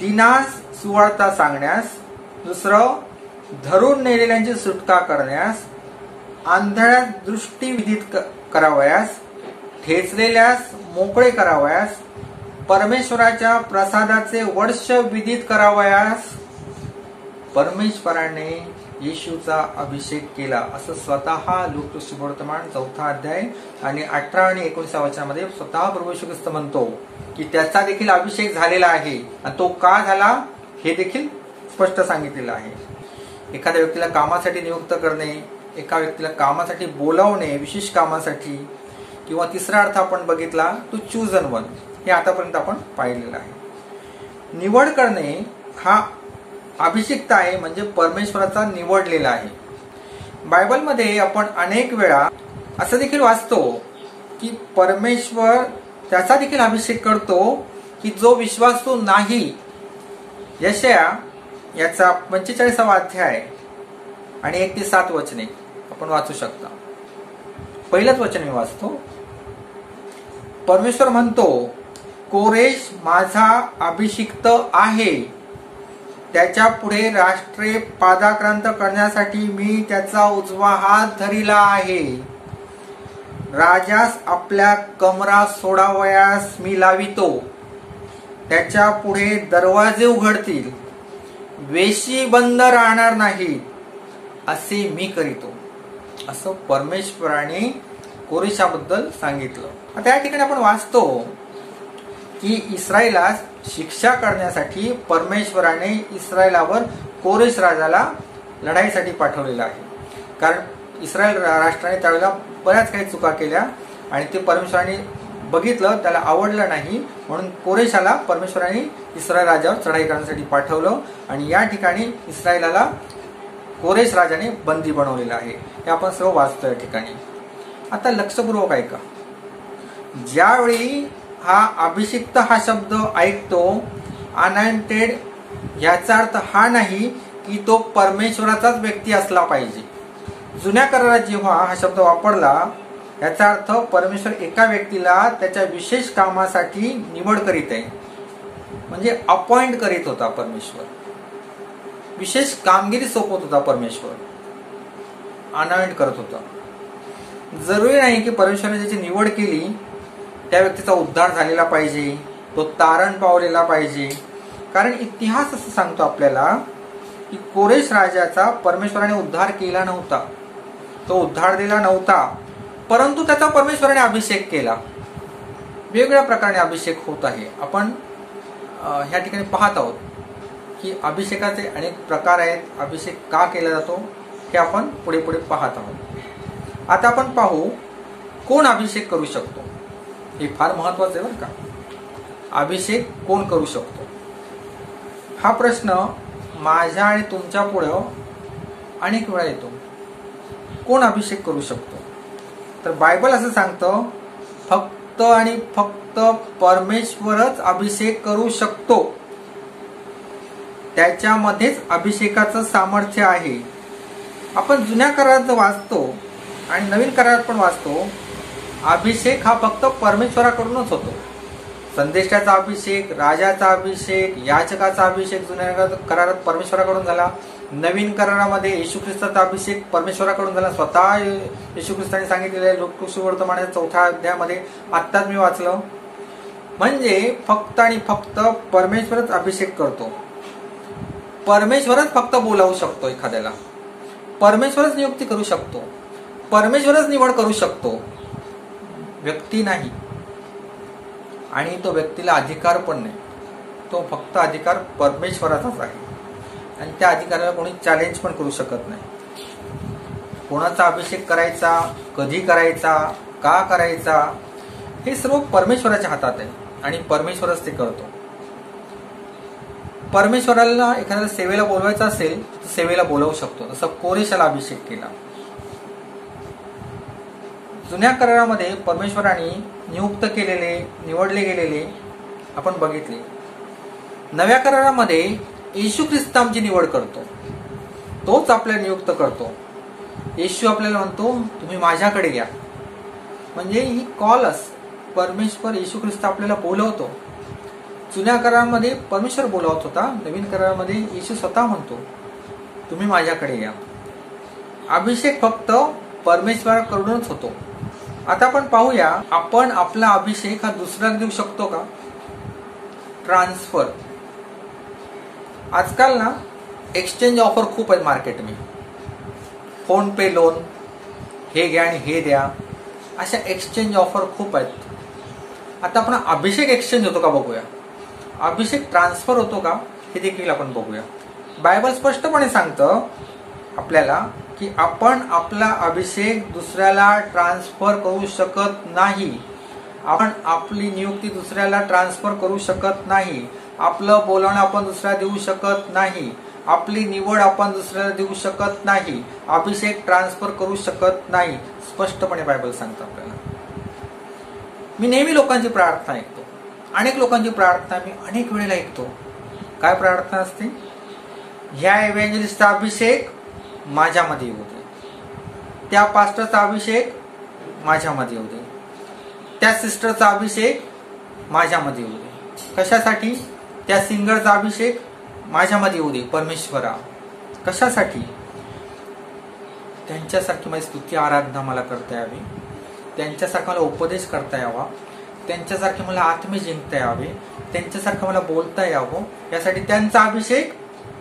दिनास सुवार्ता सांगण्यास, दुसरं धरून नेलेल्यांची सुटका करण्यास, आंधळ्या दृष्टी विदित करावयास, ठेचलेल्यास मोकळे करावयास, परमेश्वराच्या प्रसादाचे वर्ष विदित करावयास परमेश्वराने येशूचा अभिषेक केला, असं स्वतः लूका शुभवर्तमान 4 अध्याय आणि 18 आणि 19 वचनामध्ये स्वतः प्रभू येशू ख्रिस्त म्हणतो की त्याचा देखील अभिषेक झालेला आहे. आणि तो का झाला हे देखील स्पष्ट सांगितलेलं आहे. एखाद्या व्यक्तीला कामासाठी नियुक्त करणे, एका व्यक्तीला कामासाठी बोलावणे, विशेष कामासाठी. किंवा तिसरा अर्थ आपण बघितला टू चूजन वन, हे आतापर्यंत आपण पाहिलेलं आहे. निवड करणे हा अभिषिक्त आहे, म्हणजे परमेश्वराचा निवडलेला आहे. बायबलमध्ये आपण अनेक वेळा असं देखील वाचतो की परमेश्वर त्याचा देखील अभिषेक करतो की जो विश्वासू नाही. यशाया याचा 45वा अध्याय आणि 1 ते 7 वचने आपण वाचू शकता. पहिलंच वचन मी वाचतो. परमेश्वर म्हणतो, कोरेश माझा अभिषिक्त आहे, त्याच्या पुढे राष्ट्रे पादाक्रांत करण्यासाठी मी त्याचा उजवा हात धरिला आहे. राजास आपल्या कमरा सोडावयास मी लावितो. त्याच्या पुढे दरवाजे उघडतील, वेशी बंद राहणार नाही, असे मी करीतो, असं परमेश्वराने कोरेशाबद्दल सांगितलं. आता या ठिकाणी आपण वाचतो की इस्रायलास शिक्षा करण्यासाठी परमेश्वराने इस्रायलावर कोरेश राजाला लढाईसाठी पाठवलेलं आहे. कारण इस्रायल राष्ट्राने त्यावेळेला बऱ्याच काही चुका केल्या आणि ते परमेश्वराने बघितलं, त्याला आवडलं नाही, म्हणून कोरेशाला परमेश्वराने इस्रायल राजावर चढाई करण्यासाठी पाठवलं आणि या ठिकाणी इस्रायलाला कोरेश राजाने बंदी बनवलेलं आहे. हे आपण सर्व वाचतो या ठिकाणी. आता लक्षपूर्वक ऐका. ज्यावेळी हा अभिषिक्त हा शब्द ऐकतो, अनॉइंटेड, याचा अर्थ हा नाही की तो परमेश्वराचाच व्यक्ती असला पाहिजे. जुन्या करारात जेव्हा हा शब्द वापरला, याचा अर्थ परमेश्वर एका व्यक्तीला त्याच्या विशेष कामासाठी निवड करीत आहे, म्हणजे अपॉइंट करीत होता परमेश्वर, विशेष कामगिरी सोपवत होता परमेश्वर, अनॉइंट करत होता. जरुरी नाही की परमेश्वराने ज्याची निवड केली त्या व्यक्तीचा उद्धार झालेला पाहिजे, तो तारण पावलेला पाहिजे. कारण इतिहास असं सांगतो आपल्याला की कोरेश राजाचा परमेश्वराने उद्धार केला नव्हता, तो उद्धार दिला नव्हता, परंतु त्याचा परमेश्वराने अभिषेक केला. वेगवेगळ्या प्रकारे अभिषेक होत आहे. आपण ह्या ठिकाणी पाहत आहोत की अभिषेकाचे अनेक प्रकार आहेत. अभिषेक का केला जातो हे आपण पुढे पुढे पाहत आहोत. आता आपण पाहू कोण अभिषेक करू शकतो. हे फार महत्वाचं आहे बरं का. अभिषेक कोण करू शकतो हा प्रश्न माझ्या आणि तुमच्या पुढे अनेक वेळा येतो. कोण अभिषेक करू शकतो? तर बायबल असं सांगतं, फक्त आणि फक्त परमेश्वरच अभिषेक करू शकतो. त्याच्यामध्येच अभिषेकाचं सामर्थ्य आहे. आपण जुन्या करारात वाचतो आणि नवीन करारात पण वाचतो, अभिषेक हा फक्त परमेश्वराकडूनच होतो. संदेशाचा अभिषेक, राजाचा अभिषेक, याचकाचा अभिषेक जुन्या करारात परमेश्वराकडून झाला. नवीन करारामध्ये येशू ख्रिस्ताचा अभिषेक परमेश्वराकडून झाला. स्वतः येशू ख्रिस्ताने सांगितलेलं आहे लोकसुवर्तमानाच्या 4थ्या अध्यायामध्ये, आत्ताच मी वाचलं. म्हणजे फक्त आणि फक्त परमेश्वरच अभिषेक करतो. परमेश्वरच फक्त बोलावू शकतो एखाद्याला, परमेश्वरच नियुक्ती करू शकतो, परमेश्वरच निवड करू शकतो, व्यक्ती नाही. आणि तो व्यक्तीला अधिकार पण नाही, तो फक्त अधिकार परमेश्वराचाच आहे आणि त्या अधिकाराला कोणी चॅलेंज पण करू शकत नाही. कोणाचा अभिषेक करायचा, कधी करायचा, का करायचा, हे सर्व परमेश्वराच्या हातात आहे आणि परमेश्वरच ते करतो. परमेश्वराला एखाद्याला सेवेला बोलवायचं असेल तर सेवेला बोलवू शकतो. जसं कोरेशाला अभिषेक केला. जुन्या करारामध्ये परमेश्वराने नियुक्त केलेले, निवडले गेलेले आपण बघितले. नव्या करारामध्ये येशू ख्रिस्त आमची निवड करतो, तोच आपल्याला नियुक्त करतो. येशू आपल्याला म्हणतो तुम्ही माझ्याकडे घ्या, म्हणजे ही कॉल अस. परमेश्वर येशू ख्रिस्त आपल्याला बोलवतो. जुन्या करारामध्ये परमेश्वर बोलावत होता, नवीन करारामध्ये येशू स्वतः म्हणतो तुम्ही माझ्याकडे या. अभिषेक फक्त परमेश्वराकडूनच होतो. आता आपण पाहूया, आपण आपला अभिषेक हा दुसऱ्याला देऊ शकतो का? ट्रान्सफर. आजकाल ना एक्सचेंज ऑफर खूप आहेत मार्केटमध्ये. फोन पे लोन, हे घ्या आणि हे द्या, अशा एक्सचेंज ऑफर खूप आहेत. आता आपण अभिषेक एक्सचेंज होतो का बघूया, अभिषेक ट्रान्सफर होतो का हे देखील आपण बघूया. बायबल स्पष्टपणे सांगतं आपल्याला की आपण आपला अभिषेक दुसऱ्याला ट्रान्सफर करू शकत नाही. आपण आपली नियुक्ती दुसऱ्याला ट्रान्सफर करू शकत नाही. आपलं बोलणं आपण दुसऱ्याला देऊ शकत नाही. आपली निवड आपण दुसऱ्याला देऊ शकत नाही. अभिषेक ट्रान्सफर करू शकत नाही. स्पष्टपणे बायबल सांगतं आपल्याला. मी नेहमी लोकांची प्रार्थना ऐकतो, अनेक लोकांची प्रार्थना मी अनेक वेळेला ऐकतो. काय प्रार्थना असते? ह्या इव्हॅंजलिस्टचा अभिषेक माझ्यामध्ये येऊ दे, त्या पास्टरचा अभिषेक माझ्यामध्ये येऊ दे, त्या सिस्टरचा अभिषेक माझ्यामध्ये येऊ दे. कशासाठी? त्या सिंगरचा अभिषेक माझ्यामध्ये येऊ दे परमेश्वरा. कशासाठी? त्यांच्यासारखी माझी स्तुती आराधना मला करता यावी, त्यांच्यासारखा मला उपदेश करता यावा, त्यांच्यासारखे मला आत्मे जिंकता यावे, त्यांच्यासारखं मला बोलता यावं, यासाठी त्यांचा अभिषेक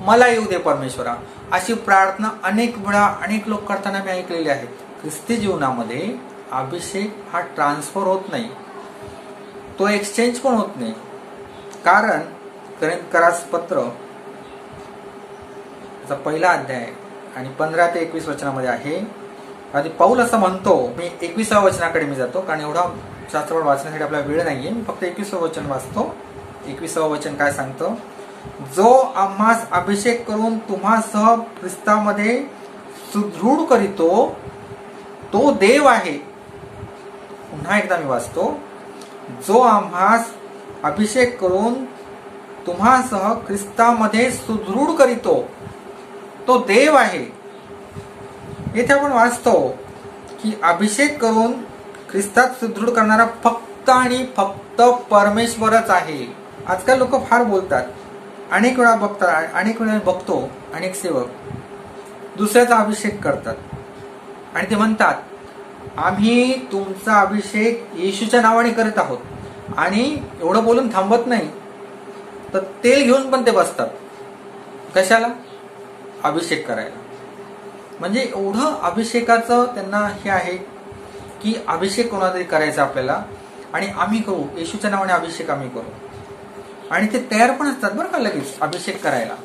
मला येऊ दे परमेश्वरा. अशी प्रार्थना अनेक वेळा अनेक लोक करताना मी ऐकलेले आहेत. ख्रिस्ती जीवनामध्ये अभिषेक हा ट्रान्सफर होत नाही, तो एक्सचेंज पण होत नाही. कारण कोरिन्थकरास पत्र पहिला अध्याय आणि 15 ते 21 वचनामध्ये आहे. आधी पौल असं म्हणतो, मी 21व्या वचनाकडे मी जातो कारण एवढा शास्त्रपाठ वाचण्यासाठी आपला वेळ नाहीये. मी फक्त 21वं वचन वाचतो. 21वं वचन काय सांगतं? जो आम्हास अभिषेक करून तुम्हासह ख्रिस्तामध्ये सुदृढ करीतो तो देव आहे. पुन्हा एकदा मी वाचतो. जो आम्हास अभिषेक करून तुम्हासह ख्रिस्तामध्ये सुदृढ करीतो तो देव आहे. येथे आपण वाचतो की अभिषेक करून ख्रिस्तात सुदृढ करणारा फक्त आणि फक्त परमेश्वरच आहे. आजकाल लोक फार बोलतात, अनेक वेळा बघतात, अनेक वेळा बघतो अनेक सेवक दुसऱ्याचा अभिषेक करतात आणि ते म्हणतात आम्ही तुमचा अभिषेक येशूच्या नावाने करत आहोत. आणि एवढं बोलून थांबत नाही तर तेल घेऊन पण ते बसतात. कशाला? अभिषेक करायला. म्हणजे एवढं अभिषेकाचं त्यांना हे आहे की अभिषेक कोणातरी करायचा आपल्याला आणि आम्ही करू, येशूच्या नावाने अभिषेक आम्ही करू. आणि ते तयार पण असतात बरं का लगेच अभिषेक करायला.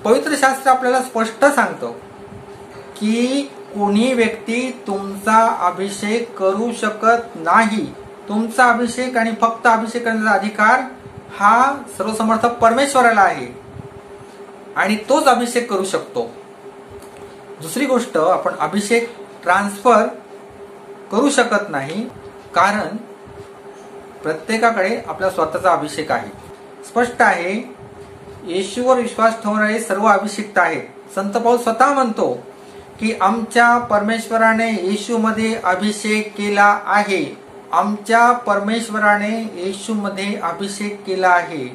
पवित्र शास्त्र आपल्याला स्पष्ट सांगतं की कोणी व्यक्ती तुमचा अभिषेक करू शकत नाही. तुमचा अभिषेक आणि फक्त अभिषेक करण्याचा अधिकार हा सर्वसमर्थ परमेश्वराला आहे आणि तोच अभिषेक करू शकतो. दुसरी गोष्ट, आपण अभिषेक ट्रान्सफर करू शकत नाही कारण प्रत्येकाकडे आपला स्वतःचा अभिषेक आहे. स्पष्ट आहे, येशूवर विश्वास ठेवणारे सर्व अभिषिक्त आहेत. संत पौल स्वतः म्हणतो की आमच्या परमेश्वराने येशूमध्ये अभिषेक केला आहे. आमच्या परमेश्वराने येशूमध्ये अभिषेक केला आहे.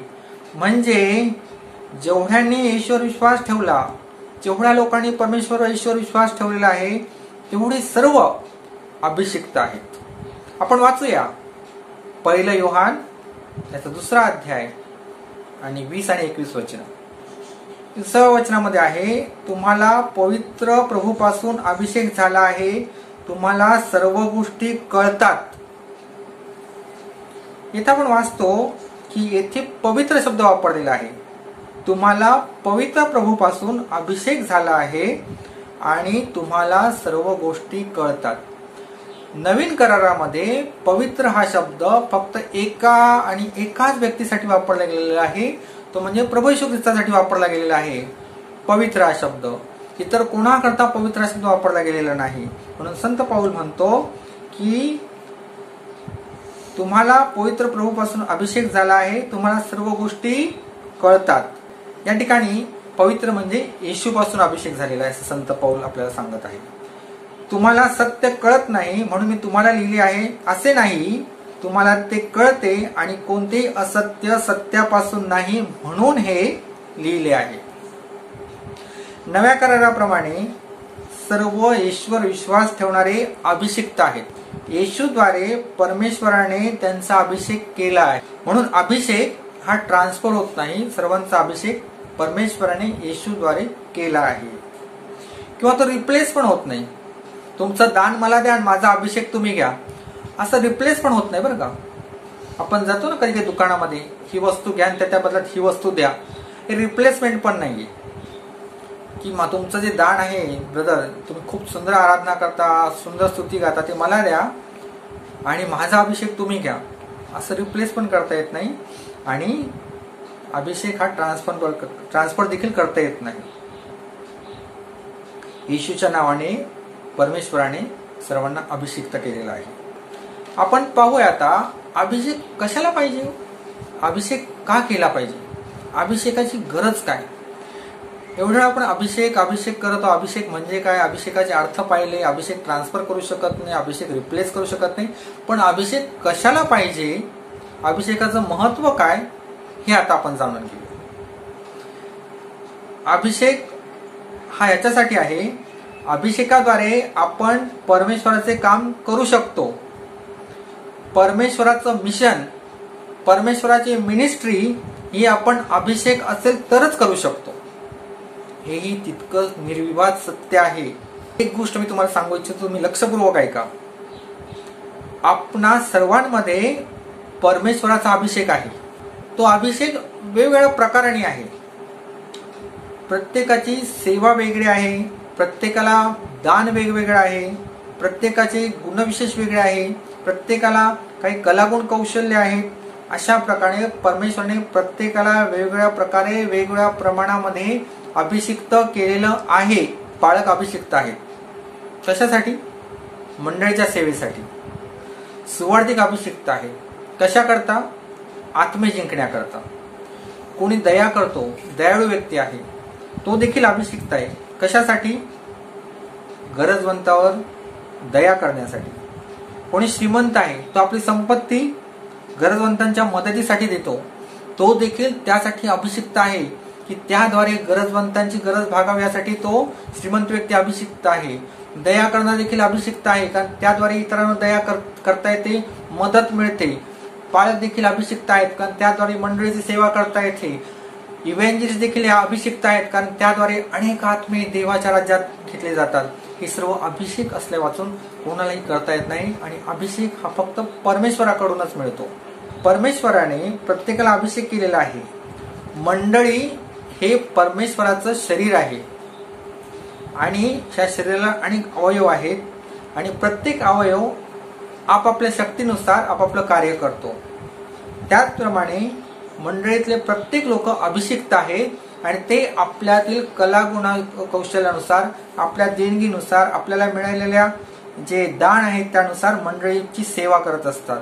म्हणजे जेवढ्यांनी येशूवर विश्वास ठेवला, जेवढ्या लोकांनी परमेश्वर येशूवर विश्वास ठेवलेला आहे तेवढे सर्व अभिषिक्त आहेत. आपण वाचूया 1 योहान याचा 2रा अध्याय आणि 20 आणि 21 वचन. 20व्या वचनामध्ये आहे, तुम्हाला पवित्र प्रभूपासून अभिषेक झाला आहे, तुम्हाला सर्व गोष्टी कळतात. इथे आपण वाचतो की येथे पवित्र शब्द वापरलेला आहे. तुम्हाला पवित्र प्रभूपासून अभिषेक झाला आहे आणि तुम्हाला सर्व गोष्टी कळतात. नवीन करारामध्ये पवित्र हा शब्द फक्त एकाच व्यक्तीसाठी वापरला गेलेला आहे, तो म्हणजे प्रभू येशू ख्रिस्तासाठी वापरला गेलेला आहे. पवित्र हा शब्द इतर कोणाकरता पवित्र हा शब्द वापरला गेलेला नाही. म्हणून संत पौल म्हणतो की तुम्हाला पवित्र प्रभूपासून अभिषेक झाला आहे, तुम्हाला सर्व गोष्टी कळतात. या ठिकाणी पवित्र म्हणजे येशूपासून अभिषेक झालेला आहे असं संत पौल आपल्याला सांगत आहे. तुम्हाला सत्य कळत नाही म्हणून मी तुम्हाला लिहिले आहे असे नाही, तुम्हाला ते कळते आणि कोणतेही असत्य सत्यापासून नाही म्हणून हे लिहिले आहे. नव्या कराराप्रमाणे सर्व येशूवर विश्वास ठेवणारे अभिषिक्त आहेत. येशूद्वारे परमेश्वराने त्यांचा अभिषेक केला आहे. म्हणून अभिषेक हा ट्रान्सफर होत नाही. सर्वांचा अभिषेक परमेश्वराने येशूद्वारे केला आहे किंवा तो रिप्लेस पण होत नाही. तुमचं दान मला द्या आणि माझा अभिषेक तुम्ही घ्या असं रिप्लेस पण होत नाही बरं का. आपण जातो ना कधी कधी दुकानामध्ये, ही वस्तू घ्या आणि त्या बदल्यात ही वस्तू द्या, हे रिप्लेसमेंट पण नाहीये. की तुमचं जे दान आहे ब्रदर, तुम्ही खूप सुंदर आराधना करता, सुंदर स्तुती गाता, ते मला द्या आणि माझा अभिषेक तुम्ही घ्या असं रिप्लेस पण करता येत नाही. आणि अभिषेक हा ट्रान्सफर देखील करता येत नाही. येशूच्या नावाने परमेश्वराने सर्वांना अभिषिक्त केलेला आहे. आपण पाहूया आता अभिषेक कशाला पाहिजे, अभिषेक का केला पाहिजे, अभिषेकाची गरज काय. एवढं आपण अभिषेक करतो. अभिषेक म्हणजे काय, अभिषेकाचे अर्थ पाहिले. अभिषेक ट्रान्सफर करू शकत नाही, अभिषेक रिप्लेस करू शकत नाही. पण अभिषेक कशाला पाहिजे, अभिषेकाचं महत्व काय हे आता आपण जाणून घेऊ. अभिषेक हा याच्यासाठी आहे, अभिषेकाद्वारे आपण परमेश्वराचे काम करू शकतो. परमेश्वराचं मिशन, परमेश्वराची मिनिस्ट्री ही आपण अभिषेक असेल तरच करू शकतो. हेही तितकं निर्विवाद सत्य आहे. एक गोष्ट मी तुम्हाला सांगू इच्छितो, तुम्ही लक्षपूर्वक ऐका. आपणा सर्वांमध्ये परमेश्वराचा अभिषेक आहे. तो अभिषेक वेगवेगळ्या प्रकाराने आहे. प्रत्येकाची सेवा वेगळी आहे, प्रत्येकाला दान वेगवेगळं आहे, प्रत्येकाचे गुणविशेष वेगळे आहे, प्रत्येकाला काही कलागुण कौशल्य आहेत. अशा प्रकारे परमेश्वराने प्रत्येकाला वेगवेगळ्या प्रकारे वेगवेगळ्या प्रमाणामध्ये अभिषिक्त केलेलं आहे. पाळक अभिषिक्त आहेत. कशासाठी? मंडळीच्या सेवेसाठी. सुवार्थिक अभिषिक्त आहे. कशा करता? आत्मे जिंकण्याकरता. कोणी दया करतो, दयाळू व्यक्ती आहे, तो देखील अभिषिक्त आहे. कशासाठी? गरजवंतावर दया करण्यासाठी. कोणी श्रीमंत आहे, तो आपली संपत्ती गरजवंतांच्या मदतीसाठी देतो, तो देखील त्यासाठी अभिषिक्त आहे की त्याद्वारे गरजवंतांची गरज भागावी, यासाठी तो श्रीमंत व्यक्ती अभिषिक्त आहे. दया करणं देखील अभिषिक्त आहे, कारण त्याद्वारे इतरांना दया करता येते, मदत मिळते. पालक देखील अभिषिक्त आहेत, कारण त्याद्वारे मंडळीची सेवा करता येते. इव्हँजलिस्ट देखील अभिषिक्त आहेत, कारण त्याद्वारे अनेक आत्मे देवाच्या राज्यात घेतले जातात. हे सर्व अभिषेक असल्या वाचून कोणालाही करता येत नाही. आणि अभिषेक हा फक्त परमेश्वराकडूनच मिळतो. परमेश्वराने प्रत्येकाला अभिषेक केलेला आहे. मंडळी हे परमेश्वराचं शरीर आहे आणि त्या शरीराला अनेक अवयव आहेत आणि प्रत्येक अवयव आपापल्या शक्तीनुसार आपापलं कार्य करतो. त्याचप्रमाणे मंडळीतले प्रत्येक लोक अभिषिक्त आहेत आणि ते आपल्यातील कलागुण कौशल्यानुसार, आपल्या देणगीनुसार, आपल्याला मिळालेल्या जे दान आहेत त्यानुसार मंडळीची सेवा करत असतात.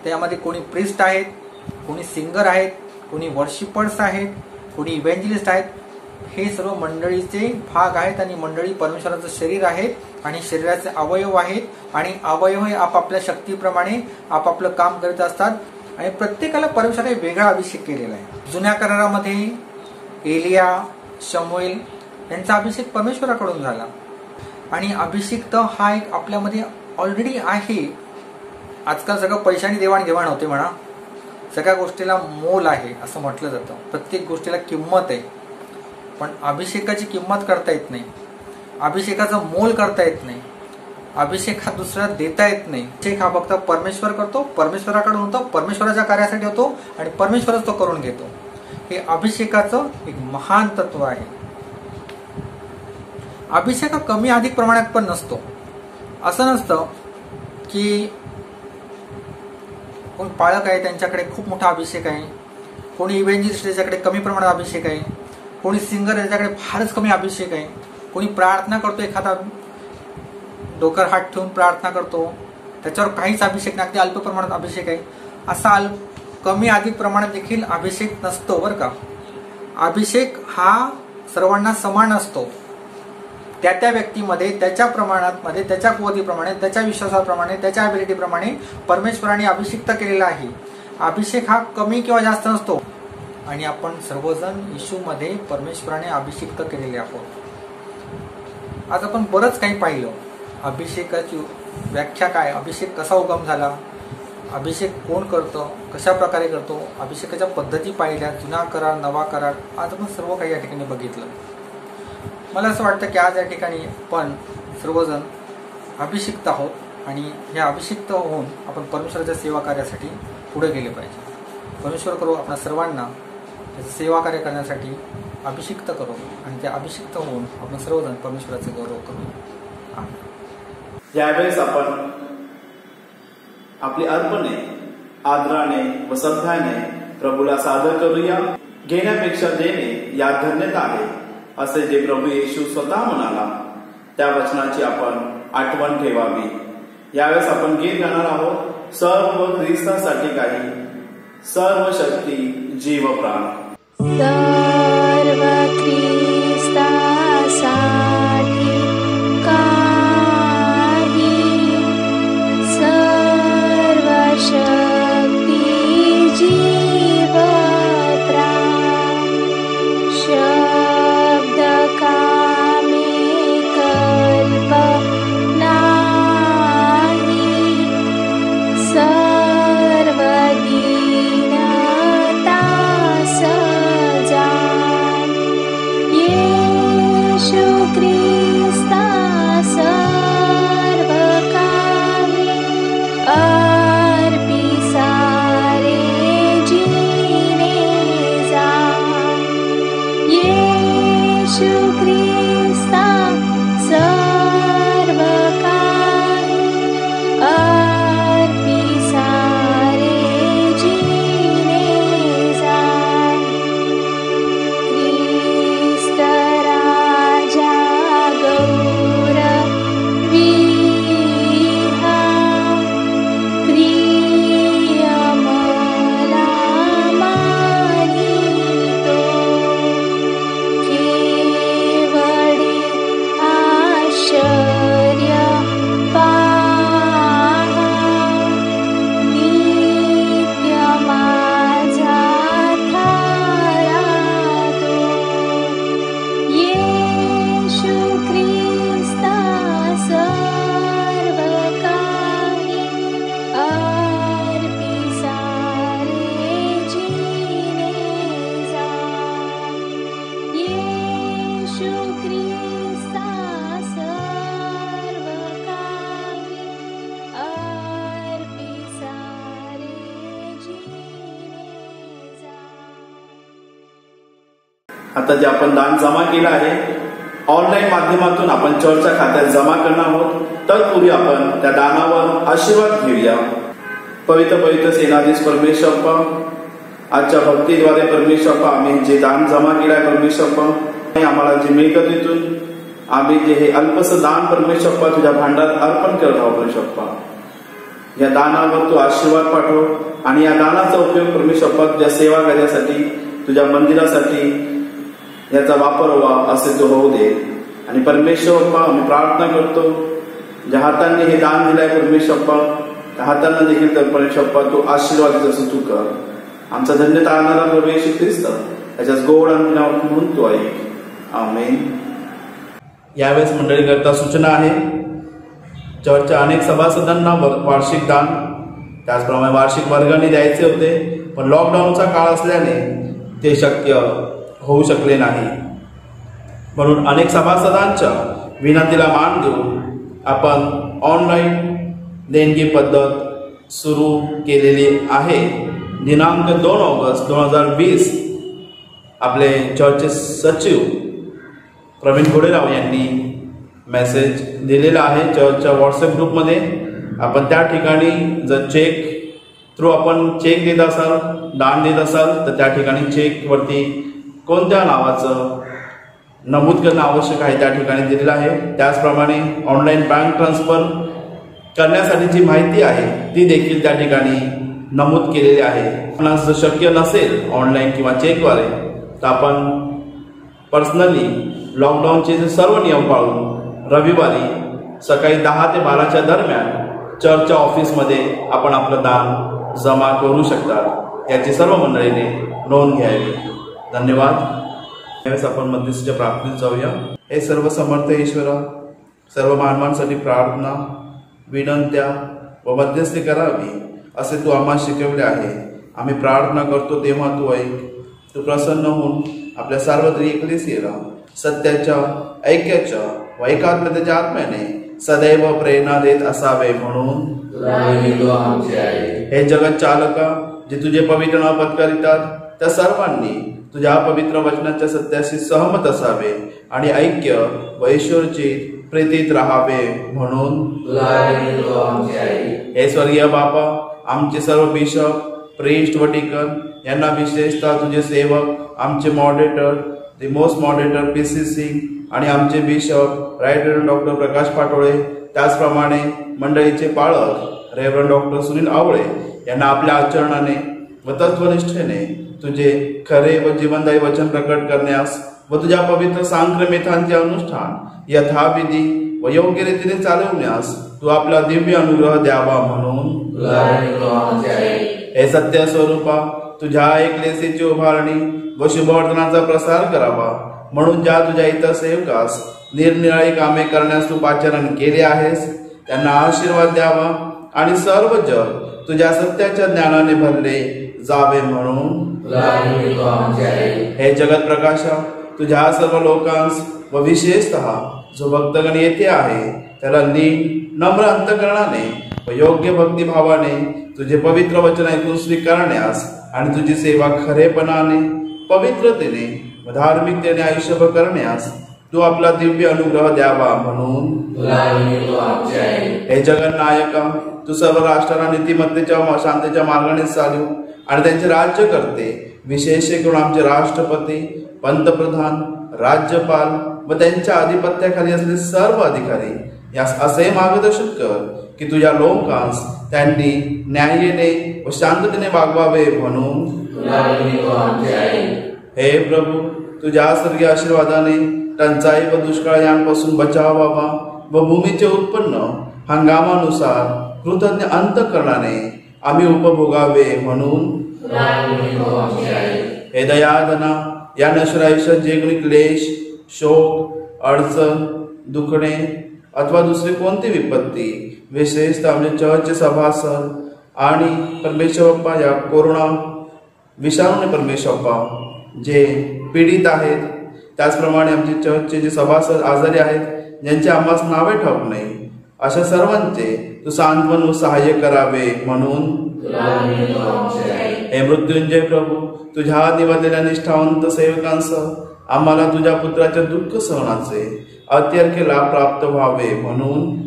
त्यामध्ये कोणी प्रिस्ट आहेत, कोणी सिंगर आहेत, कोणी वर्शिपर्स आहेत, कोणी इव्हँजलिस्ट आहेत. हे सर्व मंडळीचे भाग आहेत आणि मंडळी परमेश्वराचं शरीर आहेत आणि शरीराचे अवयव आहेत आणि अवयव हे आपापल्या शक्तीप्रमाणे आपापलं काम करीत असतात. आणि प्रत्येकाला परमेश्वराने वेगळा अभिषेक केलेला आहे. जुन्या करारामध्ये एलिया, शमूएल यांचा अभिषेक परमेश्वराकडून झाला आणि अभिषिक्त हा एक आपल्यामध्ये ऑलरेडी आहे. आजकाल सगळं पैशाने देवाणघेवाण होते म्हणा, सगळ्या गोष्टीला मोल आहे असं म्हटलं जातं. प्रत्येक गोष्टीला किंमत आहे, पण अभिषेकाची किंमत करता येत नाही, अभिषेकाचं मोल करता येत नाही, अभिषेक हा दुसऱ्याला देता येत नाही. अभिषेक हा फक्त परमेश्वर करतो, परमेश्वराकडून होतो, परमेश्वराच्या कार्यासाठी होतो आणि परमेश्वरच तो करून घेतो. हे अभिषेकाचं एक महान तत्व आहे. अभिषेक हा कमी अधिक प्रमाणात पण नसतो. असं नसतं की कोण पाळक आहे त्यांच्याकडे खूप मोठा अभिषेक आहे, कोणी इव्हँजलिस्ट त्याच्याकडे कमी प्रमाणात अभिषेक आहे, कोणी सिंगर त्याच्याकडे फारच कमी अभिषेक आहे, कोणी प्रार्थना करतो, एखादा डोक्यावर हात ठेवून प्रार्थना करतो, त्याच्यावर काहीच अभिषेक नाही, अल्प प्रमाणात अभिषेक आहे. असा कमी अधिक प्रमाणात देखील अभिषेक नसतो बरं का. अभिषेक हा सर्वांना समान असतो. त्या व्यक्तीमध्ये त्याच्या प्रमाणात, त्याच्या कुवतीप्रमाणे, त्याच्या विश्वासाप्रमाणे, त्याच्या ॲबिलिटीप्रमाणे परमेश्वराने अभिषिक्त केलेला आहे. अभिषेक हा कमी किंवा जास्त नसतो आणि आपण सर्वजण येशूमध्ये परमेश्वराने अभिषिक्त केलेले आहोत. आज आपण बरंच काही पाहिलं. अभिषेकाची व्याख्या काय, अभिषेक कसा उगम झाला, अभिषेक कोण करतं, कशा प्रकारे करतो, अभिषेकाच्या पद्धती पाहिल्या, जुना करार, नवा करार, आज आपण सर्व काही या ठिकाणी बघितलं. मला असं वाटतं की आज या ठिकाणी आपण सर्वजण अभिषिक्त आहोत आणि हे अभिषिक्त होऊन आपण परमेश्वराच्या सेवा कार्यासाठी पुढे गेले पाहिजे. परमेश्वर करू आपल्या सर्वांना सेवा कार्य करण्यासाठी अभिषिक्त करू आणि त्या अभिषिक्त होऊन आपण सर्वजण परमेश्वराचे गौरव करू. यावेळेस आपण आपली अर्पणे आदराने व श्रद्धाने प्रभूला सादर करूया. घेण्यापेक्षा देणे यात धन्यता आहे असे जे प्रभू येशू स्वतः म्हणाला, त्या वचनाची आपण आठवण ठेवावी. यावेळेस आपण गीत गाणार आहोत. सर्व ख्रिस्तासाठी काही, सर्व शक्ती जीव प्राण. सर्व ख्रिस्तासाठी काही, सर्व शक्ती जीव प्राण. येशू ख्रिस्ता सर्व काही अर्पी सारे जीने जाय. ख्रिस्त राजा गौरविहा प्रिय मला मानितो. केवळे आश्चर्य पाहा नित्य माझा थारातो. येशू ख्रिस्ता सर्व काही अर्पी सारे जीने जाय. येशू ख्रिस्ता सर्व काही अर्पी सारे जीने जाय. आता जे आपण दान जमा केलं आहे ऑनलाईन माध्यमातून आपण चर्चच्या खात्यात जमा करणार आहोत. तत्पूर्वी आपण त्या दानावर आशीर्वाद घेऊया. पवित्र पवित्र सेनाधीश परमेश्वरप्पा, आजच्या भक्तीद्वारे परमेश्वरप्पा आम्ही जे दान जमा केलं आहे परमेश्वरप्पा, आम्हाला जे मिळकतीतून आम्ही जे हे अल्पसं दान परमेश्वरप्पा तुझ्या भांडारात अर्पण करत आहोत परमेश्वरप्पा. या दानावर तू आशीर्वाद पाठव आणि या दानाचा उपयोग परमेश्वरप्पा तुझ्या सेवा कार्यासाठी, तुझ्या मंदिरासाठी याचा वापर व्हावा असे तू होऊ दे. आणि परमेश्वरप्पा आम्ही प्रार्थना करतो, ज्या हातांनी हे दान दिलंय परमेश्वरप्पा त्या हातांना देखील तर परमेश्वरप्पा तू आशीर्वाद जसं तू कर. आमचा धन्यता आणणारा प्रभू येशू ख्रिस्त त्याच्याच गोड अंतरावर म्हणून तू ऐक. आमेन. यावेळेस मंडळी करता सूचना आहे. चर्चच्या अनेक सभासदांना वार्षिक दान, त्याचप्रमाणे वार्षिक वर्गणी द्यायचे होते, पण लॉकडाऊनचा काळ असल्याने ते शक्य होऊ शकले नाही. म्हणून अनेक सभासदांच्या विनंतीला मान देऊन आपण ऑनलाईन देणगी पद्धत सुरू केलेली आहे. दिनांक 2 ऑगस्ट 2020 आपले चर्चचे सचिव प्रवीण गोडेराव यांनी मेसेज दिलेला आहे चर्चच्या व्हॉट्सअप ग्रुपमध्ये. आपण त्या ठिकाणी जर चेक थ्रू आपण चेक देत असाल, दान देत असाल तर त्या ठिकाणी चेकवरती कोणत्या नावाचं नमूद करणं आवश्यक आहे त्या ठिकाणी दिलेलं आहे. त्याचप्रमाणे ऑनलाईन बँक ट्रान्सफर करण्यासाठीची माहिती आहे ती देखील त्या ठिकाणी नमूद केलेली आहे. आपणास जर शक्य नसेल ऑनलाईन किंवा चेकद्वारे तर आपण पर्सनली लॉकडाऊनचे जे सर्व नियम पाळून रविवारी सकाळी 10 ते 12च्या दरम्यान चर्चच्या ऑफिसमध्ये आपण आपलं दान जमा करू शकतात. याची सर्व मंडळीने नोंद घ्यावी. धन्यवाद. यावेळेस आपण मध्यस्थीच्या प्रार्थनेत जाऊया. हे सर्व समर्थ ईश्वरा, सर्व मानवांसाठी प्रार्थना, विनंत्या व मध्यस्थी करावी असे तू आम्हाला शिकवले आहे. आम्ही प्रार्थना करतो तेव्हा तू ऐक. तू प्रसन्न होऊन आपल्या सार्वत्रिक एकलेसीला सत्याच्या, ऐक्याच्या व एकात्मतेच्या आत्म्याने सदैव प्रेरणा देत असावे म्हणून हे जगत चालका जे तुझे पवित्र नाव पत्करितात त्या सर्वांनी तुझ्या पवित्र वचनाच्या सत्याशी सहमत असावे आणि ऐक्य व ईश्वरची प्रीतीत राहावे म्हणून हे स्वर्गीय बापा, आमचे सर्व बिशप, प्रिस्ट व डिकन यांना विशेषतः तुझे सेवक, आमचे moderator, the most moderator PCC आणि आमचे बिशप रायटर डॉक्टर प्रकाश पाटोळे, त्याचप्रमाणे मंडळीचे पाळक रेव्हरंड डॉक्टर सुनील आवळे यांना आपल्या आचरणाने व तत्वनिष्ठेने तुझे खरे व जीवनदायी वचन प्रकट करण्यास व तुझ्या पवित्र सांक्रमेतांचे अनुष्ठान यथाविधी व योग्य रीतीने चालवण्यास तू आपला दिव्य अनुग्रह द्यावा म्हणून हे सत्य स्वरूपा तुझ्या एकलेसीची उभारणी व शुभवर्तनाचा प्रसार करावा म्हणून ज्या तुझ्या इतर सेवकास निरनिराळी कामे करण्यास तू पाचारण केले आहेस त्यांना आशीर्वाद द्यावा आणि सर्व जग तुझ्या सत्याच्या ज्ञानाने भरले जावे म्हणून हे जगत प्रकाशा तुझ्या सर्व लोकांस व विशेषतः जो भक्तगण येथे आहे त्याला नीट नम्र अंतकरणाने व योग्य भक्तिभावाने तुझे पवित्र वचन ऐकून स्वीकारण्यास आणि तुझी सेवा खरेपणाने, पवित्रतेने व धार्मिकतेने आयुष्यभर करण्यास तू आपला दिव्य अनुग्रह द्यावा म्हणून हे जगन्नायका, तू सर्व राष्ट्रांना नीतिमत्तेच्या व शांतीच्या मार्गाने चालू आणि त्यांचे राज्य करते. विशेष करून आमचे राष्ट्रपती, पंतप्रधान, राज्यपाल व त्यांच्या अधिपत्याखाली असलेले सर्व अधिकारी यास असे मार्गदर्शन कर की तुझ्या लोकांस त्यांनी न्यायाने व शांततेने वागवावे म्हणून हे प्रभू, तुझ्या स्वर्गीय आशीर्वादाने टंचाई व दुष्काळ यांपासून बचाव व्हावा व भूमीचे उत्पन्न हंगामानुसार कृतज्ञ अंतःकरणाने आम्ही उपभोगावे म्हणून हे दयाधना, या नश्वर आयुष्यात जे कोणी क्लेश, शोक, अडचण, दुखणे अथवा दुसरी कोणती विपत्ती, विशेषतः आमचे चर्चचे सभासद आणि परमेश्वर बाप्पा या कोरोना विषाणूने परमेश्वर बाप्पा जे पीडित आहेत, त्याचप्रमाणे आमचे चर्चचे जे सभासद आजारी आहेत, ज्यांचे आम्हास नावे ठाऊक नाही, अशा सर्वांचे तू सांत्वन व सहाय्य करावे म्हणून हे मृत्युंजय प्रभू, तुझ्या निवडलेल्या निष्ठावंत सेवकांसह आम्हाला तुझ्या पुत्राच्या दुःख सहनाचे अत्यर्थ लाभ प्राप्त व्हावे म्हणून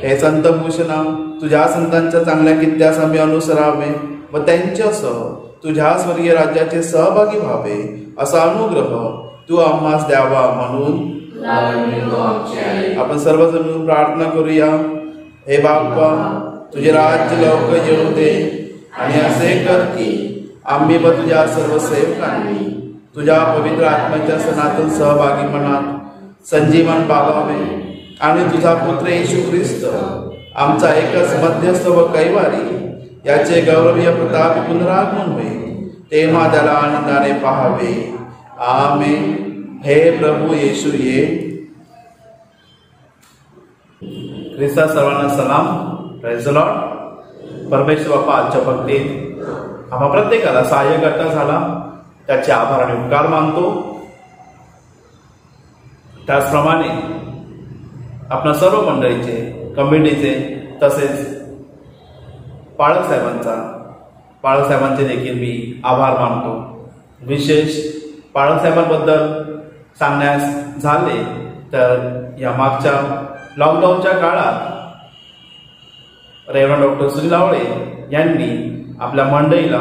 हे संत भूषणा, तुझ्या संतांच्या चांगल्या कित्यास आम्ही अनुसरावे व त्यांच्यासह तुझ्या स्वर्गीय राज्याचे सहभागी व्हावे असा अनुग्रह तू आम्हास द्यावा म्हणून आपण सर्वजण मिळून प्रार्थना करूया. हे बाप्पा, तुझे राज्य लवकर येऊ दे आणि असे कर की आम्ही व तुझ्या सर्व सेवकांनी तुझ्या पवित्र आत्म्याच्या सणातून सहभागीपणात संजीवन पावावे आणि तुझा पुत्र येशू ख्रिस्त आमचा एकच मध्यस्थ व कैवारी याचे गौरवीय प्रताप पुनरागमन होईल तेव्हा त्याला आनंदाने पाहावे. आमेन. हे प्रभू येशू ये. ख्रिस्ता सर्वांना सलाम. Praise the Lord. परमेश्वर बाप्पा आजच्या भक्तीत आम्हा प्रत्येकाला सहाय्यकर्ता झाला, त्याचे आभार आणि उपकार मानतो. त्याचप्रमाणे आपल्या सर्व मंडळीचे, कमिटीचे तसेच पाळक साहेबांचे देखील मी आभार मानतो. विशेष पाळक साहेबांबद्दल सांगण्यास झाले तर या मागच्या लॉकडाऊनच्या काळात रेव्हरंड डॉक्टर सुनील आवळे यांनी आपल्या मंडळीला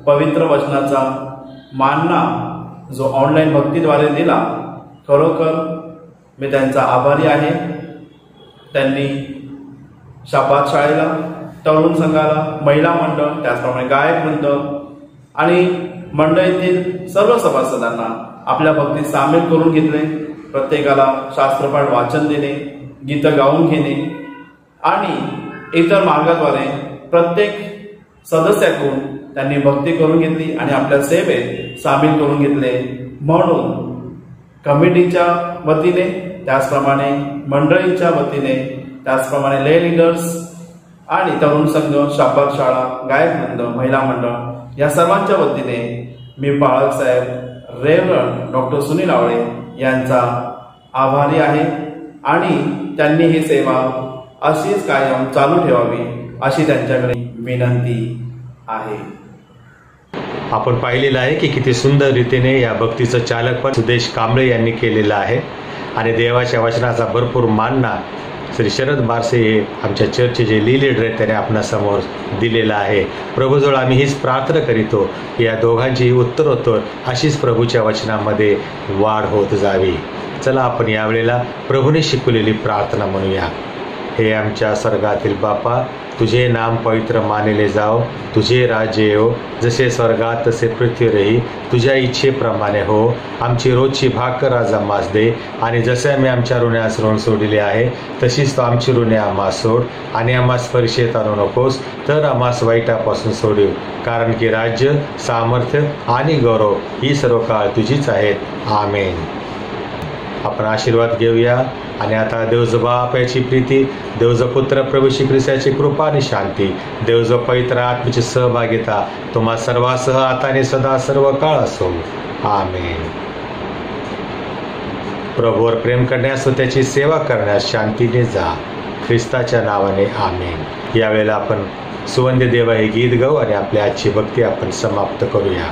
पवित्र वचनाचा मानना जो ऑनलाईन भक्तीद्वारे दिला, खरोखर मी त्यांचा आभारी आहे. त्यांनी शाबाद शाळेला, तरुण संघाला, महिला मंडळ, त्याचप्रमाणे गायक मंडळ आणि मंडळीतील सर्व सभासदांना आपल्या भक्तीत सामील करून घेतले. प्रत्येकाला शास्त्रपाठ वाचन देणे, गीतं गाऊन घेणे आणि इतर मार्गाद्वारे प्रत्येक सदस्याकडून त्यांनी भक्ती करून घेतली आणि आपल्या सेवेत सामील करून घेतले. म्हणून कमिटीच्या वतीने, त्याचप्रमाणे मंडळीच्या वतीने, त्याचप्रमाणे ले लीडर्स आणि तरुण संघ, शाबाद शाळा, गायक मंडळ, महिला मंडळ या सर्वांच्या वतीने मी पाळक साहेब रेव्हरंड डॉक्टर सुनील आवळे यांचा आभारी आहे आणि त्यांनी ही सेवा अशीच कायम चालू ठेवावी अशी त्यांच्याकडे विनंती आहे. आपण पाहिलेलं आहे की किती सुंदर रीतीने या भक्तीचं चालकपण सुदेश कांबळे यांनी केलेलं आहे आणि देवाच्या वचनाचा भरपूर मानना श्री शरद बारसे हे आमच्या चर्चचे लीडर आहेत त्याने आपणासमोर दिलेला आहे. प्रभूजवळ आम्ही हीच प्रार्थना करीतो की या दोघांची उत्तरोत्तर अशीच प्रभूच्या वचनामध्ये वाढ होत जावी. चला आपण यावेळेला प्रभूने शिकवलेली प्रार्थना म्हणूया. हे आमच्या स्वर्गातील बापा, तुझे नाम पवित्र मानले जाओ, तुझे राज्य येवो, जसे स्वर्गात तसे पृथ्वीवरही तुझ्या इच्छेप्रमाणे हो. आमची रोजची भाकर आज आम्हास दे आणि जसे आम्ही आमच्या ऋण्यास ऋण सोडले आहे तशीच तो आमची ऋणे आम्हास सोड आणि आम्हास परीक्षेत आणू नकोस तर आम्हास वाईटापासून सोडव, कारण की राज्य, सामर्थ्य आणि गौरव ही सर्व काळ तुझीच आहेत. आमेन. आपण आशीर्वाद घेऊया आणि आता देवजो बाप याची प्रीती, देवजो पुत्र प्रभू श्री ख्रिस्ताची कृपा आणि शांती, देवजो पवित्र आत्म्याची सहभागिता तुम्हा सर्वांसह आता आणि सदा सर्व काळ असो. आमेन. प्रभूवर प्रेम करण्यास व त्याची सेवा करण्यास शांतीने जा. ख्रिस्ताच्या नावाने आमेन. यावेळेला आपण सुवंद्य देवा हे गीत गाऊ आणि आपल्या आजची भक्ती आपण समाप्त करूया.